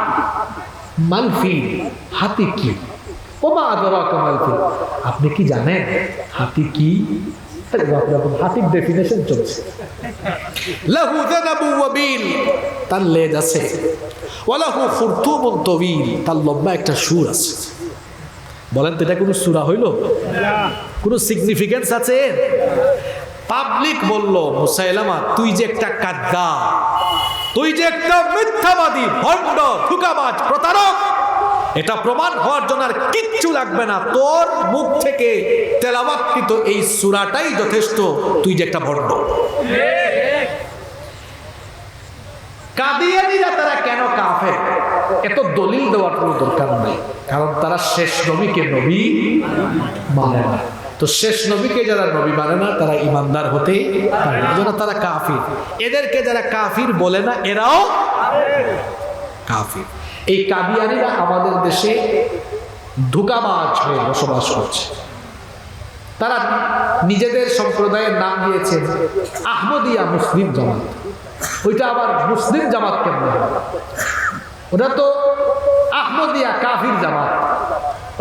S1: মাল ফিল হাতি কি? ওমা আদরাকা মাল ফিল, আপনি কি জানেন হাতি কি? হাতির ডেফিনেশন চলছে। লাহু যানাবুন ওয়াবিল, তার লেজ আছে। ওয়া লাহু খুরতুমুন তাওয়িল, তার লম্বা একটা সুর আছে। বলেন তো এটা কোনো সূরা হইল? কোনো সিগনিফিকেন্স আছে? পাবলিক বলল, মুসাইলামা তুই যে একটা কাদ্দাব, তুই যে একটা মিথ্যাবাদী, ভণ্ড, ধোঁকাবাজ, প্রতারক, এটা প্রমাণ হওয়ার জন্য আর কিচ্ছু লাগবে না, তোর মুখ থেকে তেলাওয়াতকৃত এই সূরাটাই যথেষ্ট, তুই যে একটা ভণ্ড। কাদিয়ানীরা তারা কেন কাফের? এত দলিল দেওয়ার কোনো দরকার নাই, কারণ তারা শেষ নবীকে নবী মানে না। তো শেষ নবীকে যারা নবী মানে না তারা ইমানদার হতে পারে না, এজন্য তারা কাফির। এদেরকে যারা কাফির বলে না এরাও কাফির। এই কাদিয়ানীরা আমাদের দেশে ধোঁকাবাজ হয়ে বসবাস করছে। তারা নিজেদের সম্প্রদায়ের নাম দিয়েছেন আহমদিয়া মুসলিম জামাত। ওইটা আবার মুসলিম জামাত কেন? ওটা তো আহমদিয়া কাফির জামাত,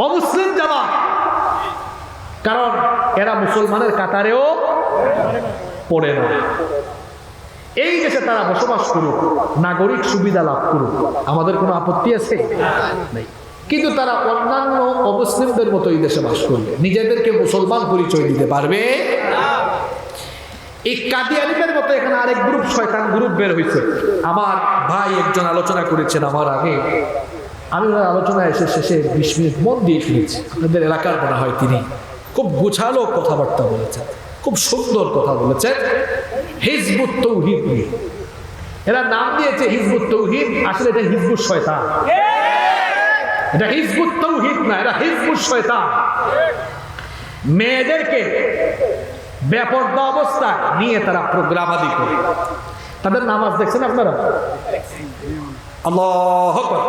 S1: অমুসলিম জামাত, কারণ এরা মুসলমানের কাতারেও পড়ে না। এই দেশে তারা বসবাস করুক, নাগরিক সুবিধা লাভ করুক, আমাদের কোনো আপত্তি আছে? নেই। কিন্তু তারা অন্যান্য অমুসলিমদের মতো এই দেশে বাস করবে, নিজেদেরকে মুসলমান পরিচয় দিতে পারবে। এই কাদিয়ানীদের মতো এখানে আরেক গ্রুপ, শয়তান গ্রুপ বের হয়েছে। আমার ভাই একজন আলোচনা করেছেন আমার আগে, আমি ওনার আলোচনায় এসে শেষে 20 মিনিট মন দিয়ে শুনেছি। আপনাদের এলাকার মনে হয় তিনি খুব গোছালো কথাবার্তা বলেছেন, খুব সুন্দর কথা বলেছেন। হিজবুত তৌহিদ নিয়ে এরা নাম দিয়েছে হিজবুত তৌহিদ, আসলে এটা হিজবুত শয়তান। এটা হিজবুত তৌহিদ না, এটা হিজবুত শয়তান। মেয়েদেরকে বেপরদা অবস্থা নিয়ে তারা প্রোগ্রাম আদি করে। তাদের নামাজ দেখছেন আপনারা? আল্লাহু আকবার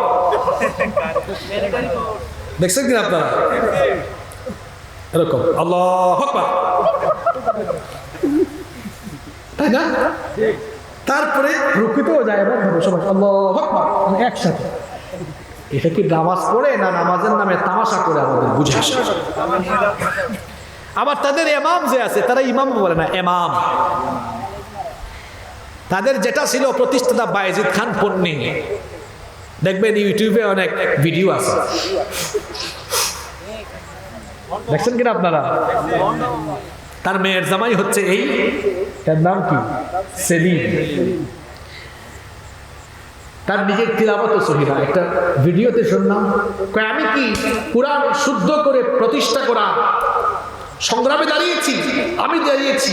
S1: দেখছেন কিনা আপনারা? এরকম আল্লাহু আকবার, তাই না? তারপরে রুকুতেও যায় এবার সবাই আল্লাহু আকবার একসাথে। এটা কি নামাজ পড়ে না নামাজের নামে তামাশা করে আমাদের বুঝে আসে? আবার তাদের ইমাম যে আছে তারা ইমাম বলে না, ইমাম। তাদের যেটা ছিল প্রতিষ্ঠাতা বায়েজিদ খান পন্নী, দেখবেন ইউটিউবে অনেক ভিডিও আছে, দেখছেন কিনা আপনারা? তার মেয়ের জামাই হচ্ছে এই, তার নাম কি? সেলিম। তার নিজের তিলাওয়াত সহিহ একটা ভিডিওতে শুনলাম, আমি কি কুরআন শুদ্ধ করে প্রতিষ্ঠা করা সংগ্রামে দাঁড়িয়েছি, আমি দাঁড়িয়েছি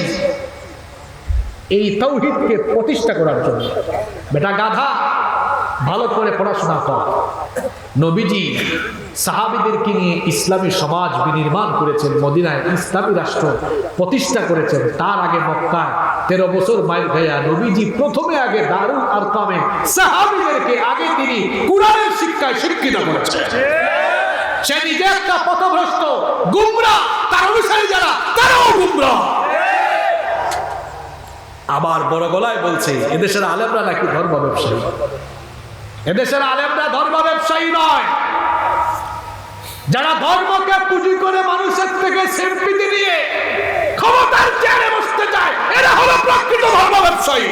S1: এই তাওহীদকে প্রতিষ্ঠা করার জন্য। বেটা গাধা, ভালো করে পড়াশোনা কর। নবীজি সাহাবীদেরকে নিয়ে ইসলামী সমাজ বিনির্মাণ করেছেন, মদিনায় ইসলামী রাষ্ট্র প্রতিষ্ঠা করেছেন। তার আগে মক্কায় 13 বছর মাইল খাইয়া নবীজি প্রথমে আগে দারুল আরকামে সাহাবীদেরকে আগে তিনি কুরআনের শিক্ষায় শিক্ষিত করেছেন। সে নিজে একটা পথভ্রষ্ট, গুমরা, তার অনুসারী যারা তারাও গুমরা। আবার বড় গলায় বলছে এদেশের আলেমরা নাকি ধর্ম ব্যবসায়ী। এদেশের আলেমরা ধর্ম ব্যবসায়ী নয়, যারা ধর্মকে পুঁজি করে মানুষের থেকে সিম্পিতি নিয়ে ক্ষমতার চেয়ারে বসতে চায়, এরা হলো প্রকৃত ধর্ম ব্যবসায়ী।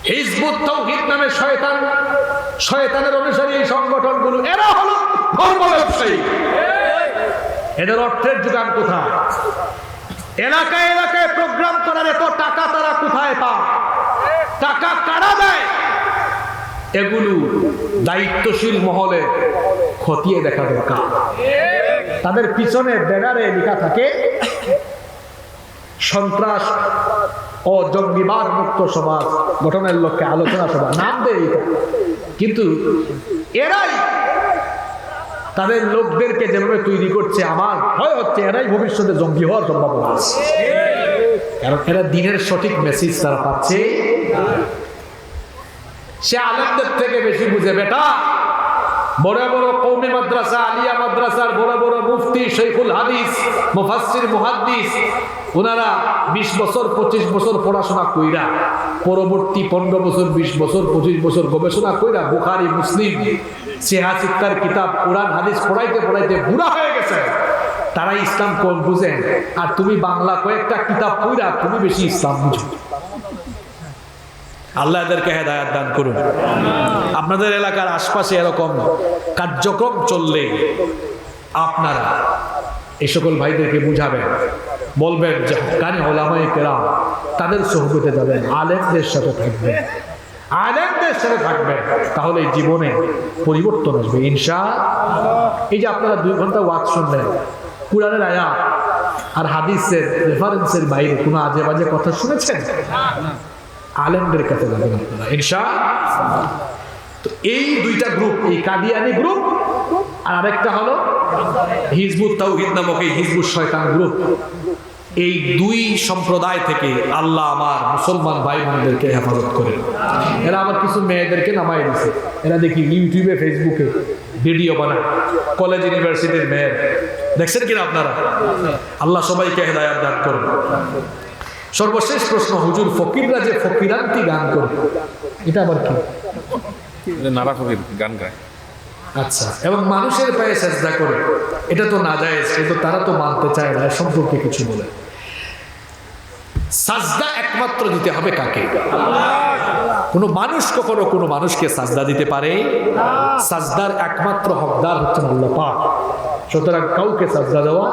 S1: হিজবুত তাওহীদ নামে শয়তানের অনুসারী এই সংগঠনগুলো, এরা হলো ধর্ম ব্যবসায়ী। এদের অর্থের যোগান কোথায়? এলাকায় এলাকায় প্রোগ্রাম করার এত টাকা তারা কোথায় পায়? টাকা কারা দেয়? এগুলো দায়িত্বশীল মহলে খতিয়ে দেখা দরকার। তাদের পিছনে ব্যানারে লেখা থাকে সন্ত্রাস ও জঙ্গিবাদ মুক্ত সমাজ গঠনের লক্ষ্যে আলোচনা সভা, নাম দেয়। কিন্তু এরাই তাদের লোকদেরকে যেভাবে তৈরি করছে, আমার ভয় হচ্ছে এরাই ভবিষ্যতে জঙ্গি হওয়ার সম্ভাবনা আছে। কারণ এরা দিনের সঠিক মেসেজ তারা পাচ্ছে। সে আলেমদের থেকে বেশি বুঝে। বেটা, বড় বড় কওমি মাদ্রাসা, আলিয়া মাদ্রাসার বড় বড় মুফতি, শৈখুল হাদিস, মুফাসসির, মুহাদ্দিস, ওনারা 20 বছর 25 বছর পড়াশোনা কইরা পরবর্তী 15 বছর 20 বছর 25 বছর গবেষণা কইরা বুখারী, মুসলিম, সিহাহ সিত্তার কিতাব, কোরআন হাদিস পড়াইতে পড়াইতে বুড়া হয়ে গেছে। তারা ইসলাম কোন বুঝেন, আর তুমি বাংলা কয়েকটা কিতাব পড়া তুমি বেশি ইসলাম বুঝো। আল্লাহ এদেরকে হেদায়েত দান করুন। আপনাদের এলাকার আশপাশে এরকম কার্যক্রম চললে আপনারা এই সকল ভাইদেরকে বুঝাবেন, বলবেন যে হক্কানি ওলামায়ে কেরাম তাদের সোহবতে যাবেন, আলেমদের সাথে থাকবেন, আলেমদের সাথে থাকবেন, তাহলে জীবনে পরিবর্তন আসবে ইনশাআল্লাহ। এই যে আপনারা 2 ঘন্টা ওয়াজ শুনলেন, কুরআনের আয়াত আর হাদিসের রেফারেন্সের বাইরে কোনো আজে বাজে কথা শুনেছেন? আলেমদের কাছে যাবেন আপনারা ইনশাআল্লাহ। তো এই 2টা গ্রুপ, এই কাদিয়ানি গ্রুপ আর আরেকটা হলো হিজবুত তাওহীদ নামক এই হিজবুত শয়তান গ্রুপ, এই 2 সম্প্রদায় থেকে আল্লাহ আমার মুসলমান ভাই বোনদেরকে হেফাজত করেন। এরা আবার কিছু মেয়েদেরকে নামাই দিছে, এরা দেখি ইউটিউবে ফেসবুকে ভিডিও বানায়, কলেজ ইউনিভার্সিটির মেয়ে, দেখছেন কিনা আপনারা? আল্লাহ সবাইকে হেদায়েত দান করুন। সর্বশেষ প্রশ্ন, হুজুর ফকিররা যে ফকিরান্তি গান করে, এটা আবার কি?
S2: নারা ফকির গান গায়।
S1: আচ্ছা, এবং মানুষের পায়ে সেজদা করে, এটা তো নাজায়েজ, কিন্তু তারা তো মানতে চায় না, এর সম্পর্কে কিছু বলে। সাজদা একমাত্র দিতে হবে কাকে? কোনো মানুষ কখনো কোনো মানুষকে সাজদা দিতে পারে? সাজদার একমাত্র হকদার হচ্ছেন আল্লাহ পাক। সুতরাং কাউকে সাজদা দেওয়া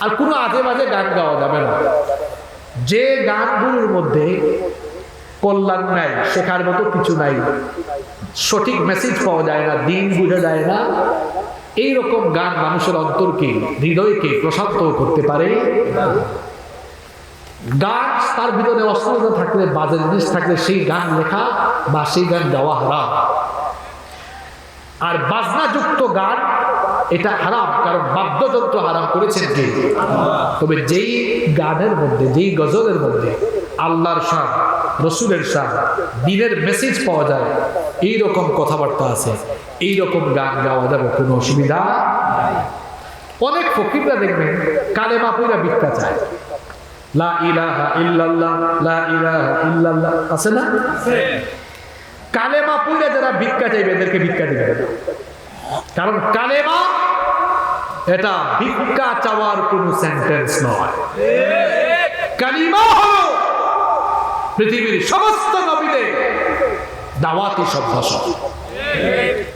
S1: আর কোনো আজে বাজে গান গাওয়া যাবে না। যে গানগুলোর মধ্যে কল্যাণ নাই, শেখার মতো কিছু নাই, সঠিক মেসেজ পাওয়া যায় না, দিন বোঝা যায় না, এইরকম গান মানুষের অন্তরকে, হৃদয়কে প্রশান্ত করতে পারে। গান তার ভিতরে অশ্লীলতা থাকলে, বাজে জিনিস থাকলে সেই গান লেখা বা সেই গান গাওয়া হারাম। আর বাজনাযুক্ত গান এটা হারাম, কারণ বাদ্যযন্ত্র হারাম করেছেন কে? তবে যেই গানের মধ্যে, যেই গজলের মধ্যে আল্লাহর শান, রসুলের শান, দ্বীনের মেসেজ পাওয়া যায়, এইরকম কথাবার্তা আছে, এইরকম গান গাওয়া যাবে, কোনো অসুবিধা। অনেক ফকিররা দেখবেন কালেমা পড়া ভিক্ষা চায়, লা ইলাহা ইল্লাল্লাহ, লা ইলাহা ইল্লাল্লাহ, আছে না? কালেমা পড়া যারা ভিক্ষা চাইবে এদেরকে ভিক্ষা দিবে, কারণ কালেমা এটা ভিক্ষা চাওয়ার কোনো সেন্টেন্স নয়। কালিমা হলো পৃথিবীর সমস্ত নবীদের দাওয়াতি শব্দ,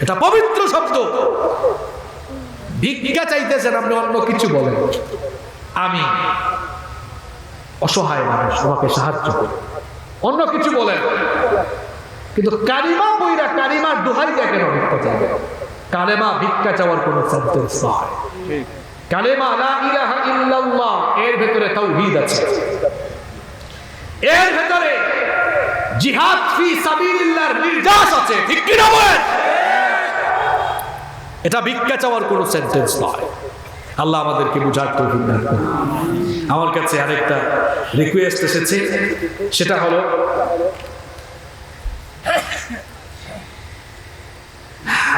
S1: এটা পবিত্র শব্দ। ভিক্ষা চাইতেছেন আপনি, অন্য কিছু বলেন, আমি অসহায় মানুষ, আমাকে সাহায্য করুন, অন্য কিছু বলেন, কিন্তু কালিমা পয়রা কালিমার দোহাই দিয়ে কেন ভিক্ষা চাইবে? কালেমা ভিক্ষা চাওয়ার কোনো সেন্টেন্স নয়। কালেমা লা ইলাহা ইল্লাল্লাহ, এর ভেতরে তাওহীদ আছে, এর ভেতরে জিহাদ ফি সাবিলিল্লাহর নির্যাস আছে, ঠিক কি না বলেন? এটা ভিক্ষা চাওয়ার কোনো সেন্টেন্স নয়। আল্লাহ আমাদেরকে বুঝার তৌফিক দান করুন। আমার কাছে আরেকটা রিকোয়েস্ট এসেছে, সেটা হলো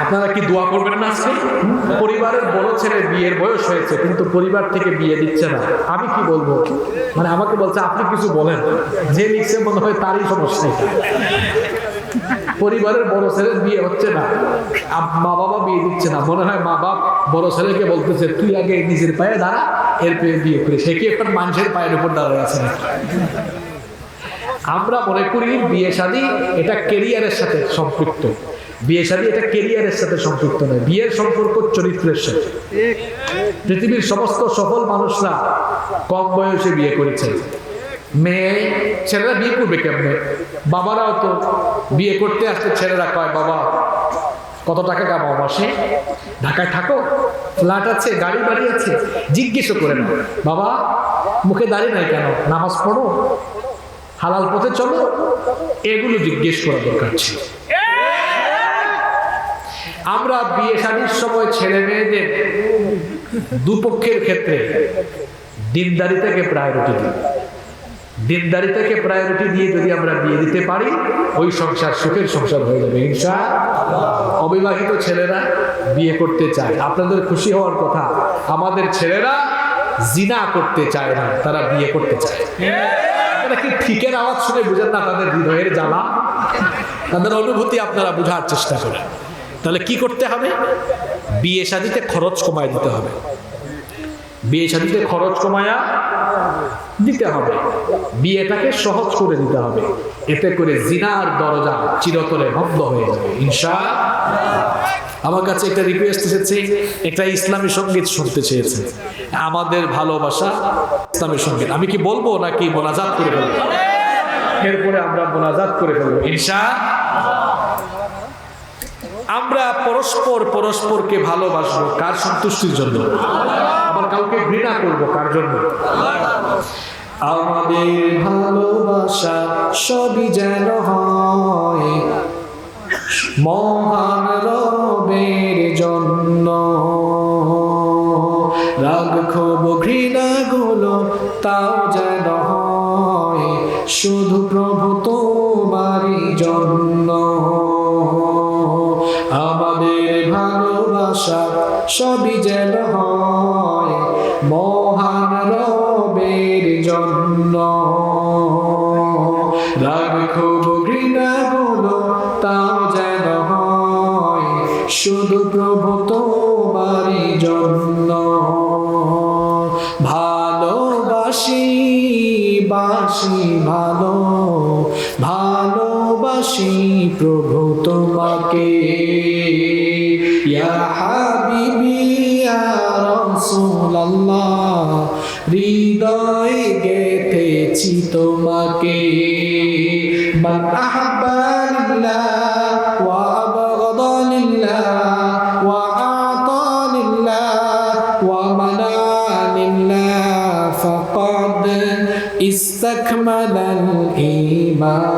S1: আপনারা কি দোয়া করবেন না আজকে? পরিবারের বড় ছেলে বিয়ের বয়স হয়েছে, কিন্তু পরিবার থেকে বিয়ে দিচ্ছে না। আমি কি বলবো, মানে আমাকে বলছে আপনি কিছু বলেন, যে লিখছে মনে হয় তারই সমস্যা। পরিবারের বড় ছেলের বিয়ে হচ্ছে না, মা বাবা বিয়ে দিচ্ছে না, মনে হয় মা বাপ বড় ছেলেকে বলতেছে তুই আগে নিজের পায়ে দাঁড়া, এর পেয়ে বিয়ে করে। সে কি এখন মানুষের পায়ের উপর দাঁড়ায় আছে না? আমরা মনে করি বিয়ে শাদী এটা কেরিয়ারের সাথে সম্পৃক্ত। বিয়ে শাদী এটা কেরিয়ারের সাথে সম্পৃক্ত নয়, বিয়ের সম্পর্ক চরিত্রের সাথে। পৃথিবীর সমস্ত সফল মানুষরা কম বয়সে বিয়ে করেছে। মেয়ে ছেলেরা বিয়ে করবে কেমনে? বাবারাও তো বিয়ে করতে আসলে ছেলেরা কয় বাবা কত টাকা কামাও মাসে, ঢাকায় থাকো, ফ্ল্যাট আছে, গাড়ি বাড়ি আছে, জিজ্ঞেসও করে না বাবা মুখে দাঁড়িয়ে নাই কেন, নামাজ পড়ো, হালাল পথে চলো, এগুলো জিজ্ঞেস করা দরকার ছিল। আমরা বিয়ে শাদীর সময় ছেলে মেয়েদের দুপক্ষের ক্ষেত্রে দিনদারিতাকে প্রায়োরিটি দিই। দিনদারিতাকে প্রায়োরিটি দিয়ে যদি আমরা বিয়ে দিতে পারি, ওই সংসার সুখের সংসার হয়ে যাবে ইনশাআল্লাহ। অবিবাহিত ছেলেরা বিয়ে করতে চায়, আপনাদের খুশি হওয়ার কথা, আমাদের ছেলেরা জিনা করতে চায় না, তারা বিয়ে করতে চায়। এটা কি ঠিকের আওয়াজ শুনে বুঝেন না তাদের হৃদয়ের জ্বালা, তাদের অনুভূতি আপনারা বোঝার চেষ্টা করেন। তাহলে কি করতে হবে? বিয়ে শাদীতে খরচ কমায় দিতে হবে, বিয়ে শাদীতে খরচ কমায়া দিতে হবে, বিয়েটাকে সহজ করে দিতে হবে, এতে করে জিনার দরজা চিরতরে বন্ধ হয়ে যাবে ইনশাআল্লাহ। আমার কাছে একটা রিকোয়েস্ট এসেছে, একটা ইসলামী সঙ্গীত শুনতে চেয়েছে। আমাদের ভালোবাসা ইসলামী সঙ্গীত। আমি কি বলবো নাকি মোনাজাত করে ফেলবো? এরপরে আমরা মোনাজাত করে ফেলবো ইনশাআল্লাহ। আমরা পরস্পরকে ভালোবাসবো কার সন্তুষ্টির জন্য? আবার কাউকে ঘৃণা করবো কার জন্য? আমাদের ভালোবাসা সবই যেন হয় মহান রবের জন্য। রাগ ক্ষোভ ঘৃণা গুলো তাও যেন হয় শুধু প্রভু তোমারই জন্য। আমাদের ভালোবাসা সবই যেন হয় মহান রবের জন্য। রাগ ক্ষোভ ঘৃণা গুলো তাও যেন হয় শুধু প্রভু তোমারই জন্য। ভালোবাসি ভালোবাসি প্রভু তোমাকে। ইয়া হাবিবি ইয়া রাসূলুল্লাহ, হৃদয়ে গেথেছি তোমাকে। মান আহাব্বা লিল্লাহ ওয়া আবগাদা লিল্লাহ ওয়া আতা লিল্লাহ ওয়া মানা লিল্লাহ ফাকাদ ইসতাকমালাল ঈমান।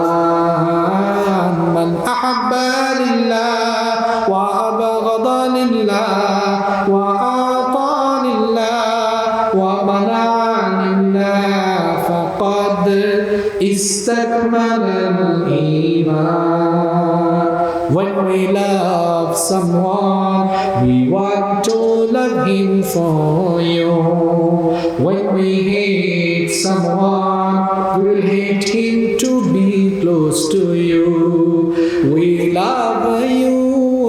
S1: মান আহাব্বা লিল্লাহ ওয়া আবগাদা লিল্লাহ ওয়া আতা লিল্লাহ ওয়া মানা লিল্লাহ ফাকাদ ইসতাকমালাল ঈমান। When we love someone, we want to love him for you. When we hate someone, we'll hate him to be close to you. We love you,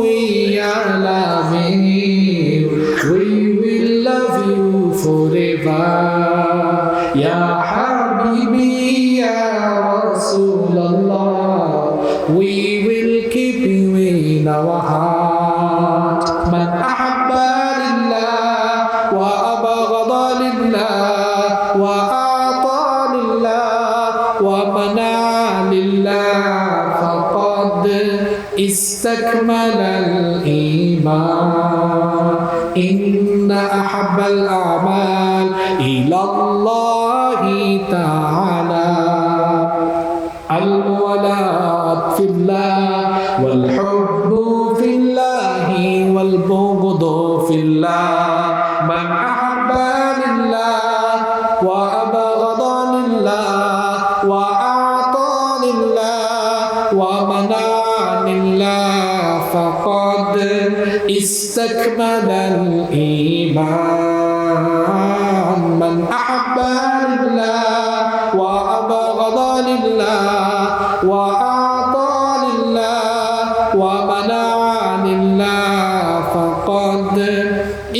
S1: we are loving you. We will love you forever. Ya Habibi, Ya Rasulallah, we will keep you in our heart. Man ahabba lillah wa abghada lillah wa ata lillah wa mana lillah faqad istakmala al-iman. Inna ahabba al-a'mal ila Allah ta'ala الولاء في الله والحب في الله والبغض في الله. من أحب لله وأبغض لله وأعطى لله ومنع لله فقد استكمل الإيمان. من أحب لله وأبغض لله وأعطى لله ومنع لله فقد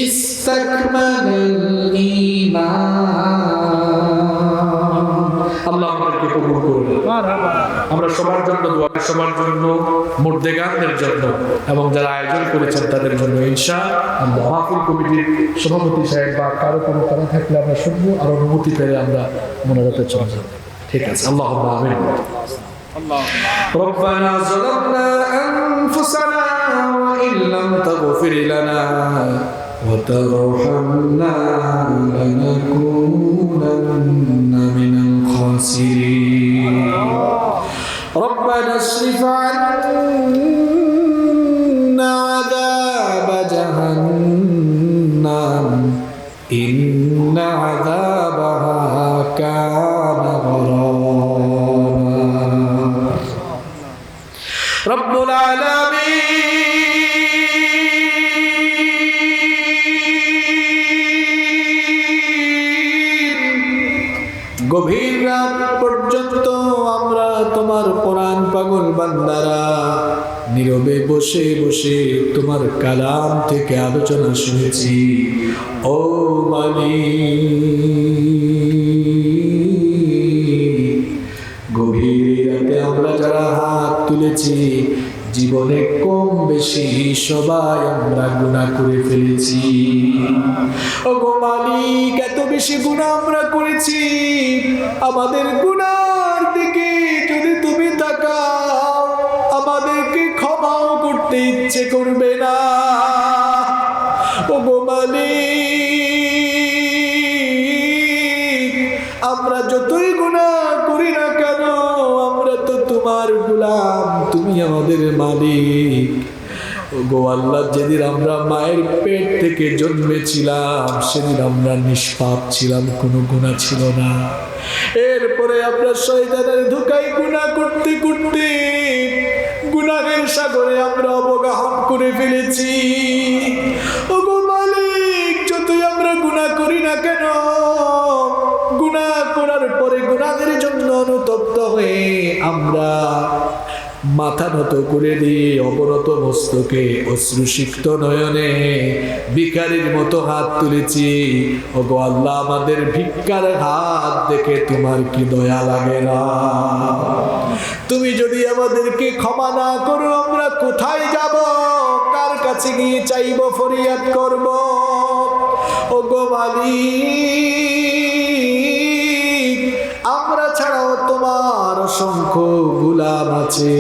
S1: استكمل الإيمان. আল্লাহ আমাদেরকে কবুল করুন। আমরা সবার জন্য দোয়া, সবার জন্য, মুর্দেগানদের জন্য এবং যারা আয়োজন করেছেন তাদের জন্য ইনশাআল্লাহ। মাহফিল কমিটির সভাপতি সাহেব বা কারো কোনো কথা থাকলে আমরা শুনবো, আর অনুমতি পেলে আমরা মোনাজাতে চলে যাব। ঠিক আছে, আল্লাহুম্মা আমিন। ربنا ظلمنا أنفسنا وإن لم تغفر لنا وترحمنا لنكونن من الخاسرين. ربنا اصرف عنا عذاب جهنم إن عذابها كان غراما. رب العالمين গভীর রাত পর্যন্ত আমরা তোমার কোরআন পাগল বান্দারা নীরবে বসে বসে তোমার কালাম থেকে আলোচনা শুনেছি। ও মালিক, গভীর রাতে আমরা যারা হাত তুলেছি, জীবনে কম বেশি সবাই আমরা গুনাহ করে ফেলেছি। ওগো মালিক, এত বেশি গুনাহ আমরা করেছি, আমাদের গুনার দিকে যদি তুমি তাকাও আমাদেরকে ক্ষমাও করতে ইচ্ছে করবে না। ওগো মালিক, আমরা যতই গুনাহ করি না কেন আমরা তো তোমার গোলাম, তুমি আমাদের মালিক। ওগো আল্লাহ, যেদিন আমরা মায়ের পেট থেকে জন্মেছিলাম সেদিন আমরা নিষ্পাপ ছিলাম, কোনো গুনাহ ছিল না। এরপরে আমরা শয়তানের ধোঁকায় গুনাহ করতে করতে গুনাহের সাগরে আমরা অবগাহন করে ফেলেছি। ওগো মালিক, যতই আমরা গুনাহ করি না কেন, গুনাহ করার পরে গুনাহের জন্য অনুতপ্ত হয়ে আমরা মাথা নত করে দিয়ে অবনত মস্তকে অশ্রুসিক্ত নয়নে ভিখারির মতো হাত তুলেছি। ওগো আল্লাহ, আমাদের ভিক্ষার হাত দেখে তোমার কি দয়া লাগে না? তুমি যদি আমাদেরকে ক্ষমা না করো আমরা কোথায় যাব? কার কাছে গিয়ে চাইব, ফরিয়াদ করব? ওগো মালিক, আমরা ছাড়াও তোমার অসংখ্য গোলাম আছে,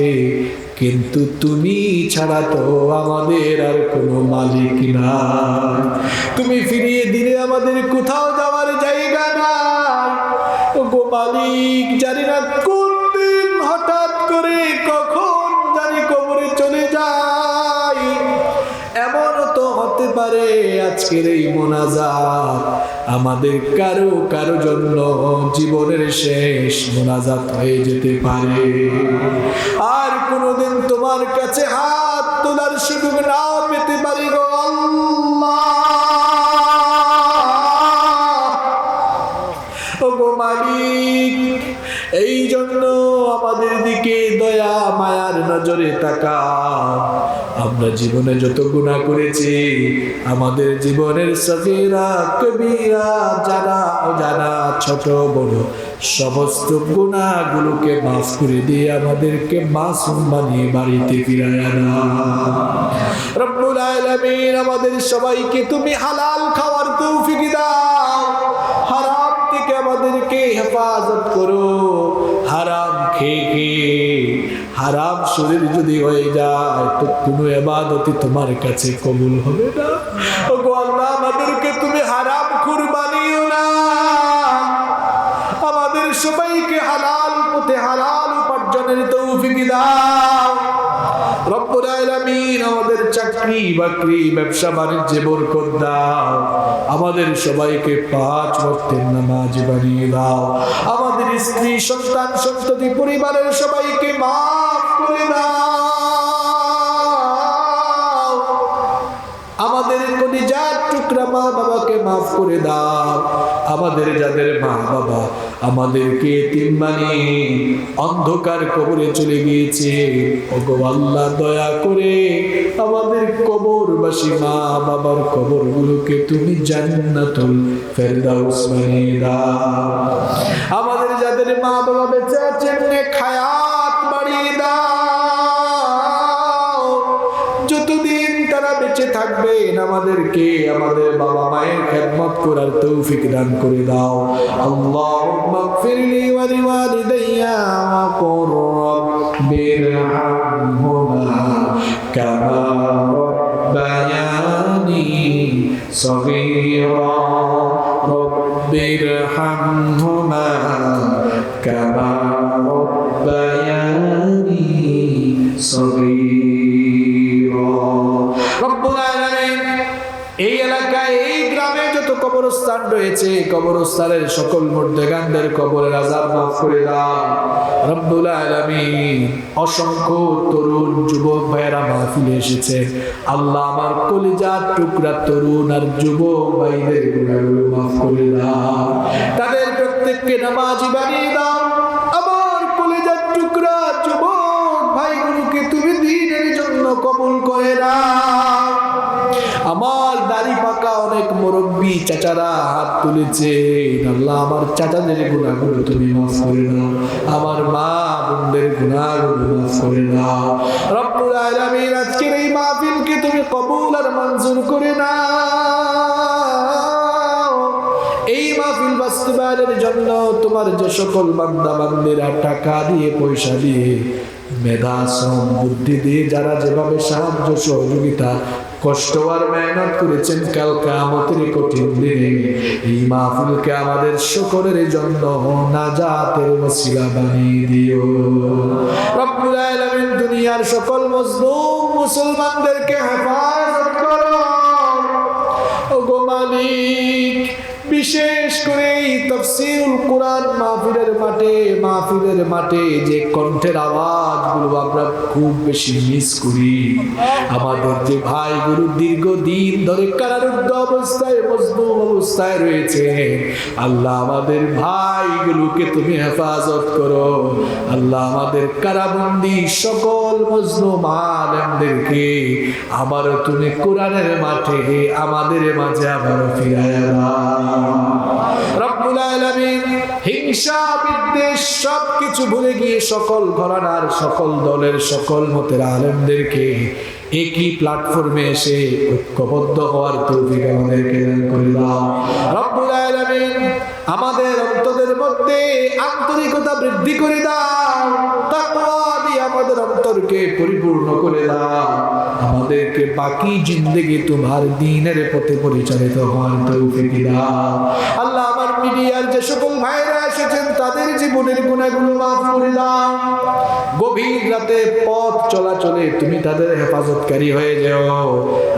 S1: কিন্তু তুমি ছাড়া তো আমাদের আর কোনো মালিক নাই। তুমি ফিরিয়ে দিলে আমাদের কোথাও যাওয়ার জায়গা নাই। ওগো মালিক, জানি না কোন দিন হঠাৎ করে কখন জানি কবরে চলে যাই। এমনও তো হতে পারে আজকের এই মোনাজাত আমাদের কারো কারো জন্য জীবনের শেষ মোনাজাত হয়ে যেতে পারে। আর কোনোদিন তোমার কাছে হাত তোলার সুযোগ নাও পেতে পারি গো আল্লাহ। ওগো মালিক, এই জন্য আমাদের দিকে দয়া মায়ার নজরে তাকাও। আমরা জীবনে যত গুনাহ করেছি, আমাদের জীবনের সগীরা কবিরা, জানা অজানা, ছোট বড় সমস্ত গুনাহগুলোকে মাফ করে দিয়ে আমাদেরকে মাসুম বানিয়ে বাড়িতে ফিরায় আনা। রব্বুল আলামিন, আমাদের সবাইকে তুমি হালাল খাওয়ার তৌফিক দাও, হারাম থেকে আমাদেরকে হেফাজত করো। হারাম খেয়ে হারাম শরীর যদি হয়ে যায় তো কোনো ইবাদতই তোমার কাছে কবুল হবে না। ওগো আল্লাহ, আমাদেরকে তুমি হারাম কুরবানিও না, আমাদের সবাইকে হালাল পথে হালাল উপার্জনের তৌফিক দাও। রব্বুল আলামিন, আমাদের চাকরি বাকরি ব্যবসা বাণিজ্যে বরকত দাও। আমাদের সবাইকে 5 ওয়াক্তের নামাজ বানিয়ে দাও। আমাদের স্ত্রী সন্তান সন্ততি পরিবারের সবাইকে মাফ করে দাও। আমাদের কলিজার টুকরা মা বাবাকে মাফ করে দাও। আমাদের যাদের মা বাবা আমাদেরকে এতিম বানিয়ে অন্ধকার কবরে চলে গিয়েছে, ওগো আল্লাহ, দয়া করে আমাদের কবরবাসী মা বাবার কবরগুলোকে তুমি জান্নাতুল ফেরদাউস বানিয়ে দাও। আমাদের যাদের মা বাবা বেঁচে আছেন নেক হায়াত বাড়িয়ে দাও। যতদিন তারা বেঁচে থাকবেন আমাদেরকে আমাদের বাবা মায়ের খেদমত করার তৌফিক দান করে দাও। আল্লাহুম্মা গফিরলি ওয়া লিওয়ালিদাইয়া ওয়া কুর রাব্বিরহামহুমা কামা রাব্বায়ানি সগীরা রাব্বিরহামহুমা কামা রাব্বায়ানি সগীরা। রব্বুল আলামিন, এই এলাকায় এই গ্রামে যত কবরস্থান রয়েছে কবরস্থানের সকল মুর্দেগানদের কবরের আযাব মাফ করে দাও। রব্বুল আলামিন, অসংখ্য তরুণ যুবক ভাইয়েরা মাহফিলে এসেছে। আল্লাহ, আমার কলিজার টুকরা তরুণ আর যুবক ভাইদের গুনাহগুলো মাফ করে দাও। তাদের প্রত্যেককে নামাজি বানিয়ে দাও। আমার কলিজার টুকরা যুবক ভাইগুলোকে তুমি দ্বীনের জন্য কবুল করে নাও। আমার দাড়ি পাকা অনেক মুরব্বী চাচারা হাত তুলেছে, আল্লাহ আমার চাচাদের গুনাহগুলো তুমি মাফ করে দাও। আমার মা বোনদের গুনাহগুলো মাফ করে দাও। রব্বুল রব্বুল আলামিন আজকের এই মাহফিলকে তুমি কবুল আর মঞ্জুর করে নাও। এই মাহফিল বাস্তবায়নের জন্য তোমার যে সকল বান্দা বান্দিরা টাকা দিয়ে, পয়সা দিয়ে, মেধা, শ্রম, বুদ্ধি দিয়ে যারা যেভাবে সাহায্য সহযোগিতা কষ্ট আর মেহনত করেছেন, কাল কিয়ামতের কঠিন দিনে এই মাহফিলকে আমাদের সকলের জন্য নাজাতের ওসিলা বানিয়ে দিও। রব্বুল আলামিন দুনিয়ার সকল মজলুম মুসলমানদেরকে হেফাজত করো। ওগো মালিক, বিশেষ করে এই তাফসীরুল কোরআন মাহফিলের মাঠে যে কণ্ঠের আওয়াজগুলো আমরা খুব বেশি মিস করি, আমাদের যে ভাইগুলো দীর্ঘদিন ধরে কারারুদ্ধ অবস্থায়, মজলুম অবস্থায় রয়েছে, আল্লাহ আমাদের ভাইগুলোকে তুমি হেফাজত করো। আল্লাহ আমাদের কারাবন্দী সকল মজলুম আলেমদেরকে আবারও তুমি কোরআনের মাঠে আমাদের মাঝে আবার ফিরায় দাও। রব্বুল আলামিন হিংসা, বিদ্বেষ সবকিছু ভুলে গিয়ে সকল ঘরানার, সকল দলের, সকল মতের আলেমদেরকে একই প্ল্যাটফর্মে এসে ঐক্যবদ্ধ হওয়ার তৌফিক আমাদেরকে দান করে দাও। রব্বুল আলামিন আমাদের অন্তরের মধ্যে আন্তরিকতা বৃদ্ধি করে দাও, তাকওয়া দিয়ে আমাদের অন্তরকে পরিপূর্ণ করে দাও, আমাদেরকে বাকি জিন্দেগি তোমার দ্বীনের পথে পরিচালিত হওয়ার তৌফিক দাও। আল্লাহ আমার মিডিয়ার যে সকল ভাইরা এসেছেন তাদের জীবনের গুনাহগুলো মাফ করে দাও। গভীর রাতে পথ চলাচলে তুমি তাদের হেফাজতকারী হয়ে যাও।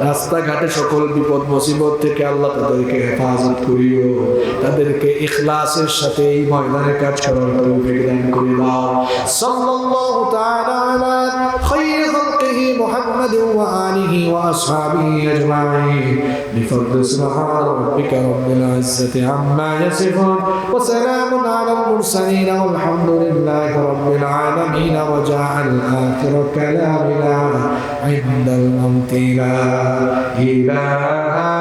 S1: রাস্তাঘাটে সকল বিপদ মুসিবত থেকে আল্লাহ তাদেরকে হেফাজত করিও। তাদেরকে ইখলাসের সাথে এই ময়দানে কাজ করার তৌফিক দান করে দাও। সাল্লাল্লাহু তাআলা আলা খায়রি খালকিহি মুহাম্মাদিন ওয়া আলিহি ওয়া আসহাবিহি আজমাইন বিফadli সুবহান রাব্বিকা রাব্বিল ইজ্জাতি আম্মা ইয়াসিফুন ওয়া সালামুন আলাল মুরসালিন ওয়ালহামদুলিল্লাহি রাব্বিল আলামিন ওয়া জাআল আখিরা কালামিনা ইনদাল মাউতি লা ইলাহা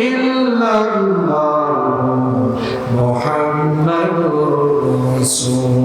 S1: ইল্লাল্লাহ মুহাম্মাদুর রাসূল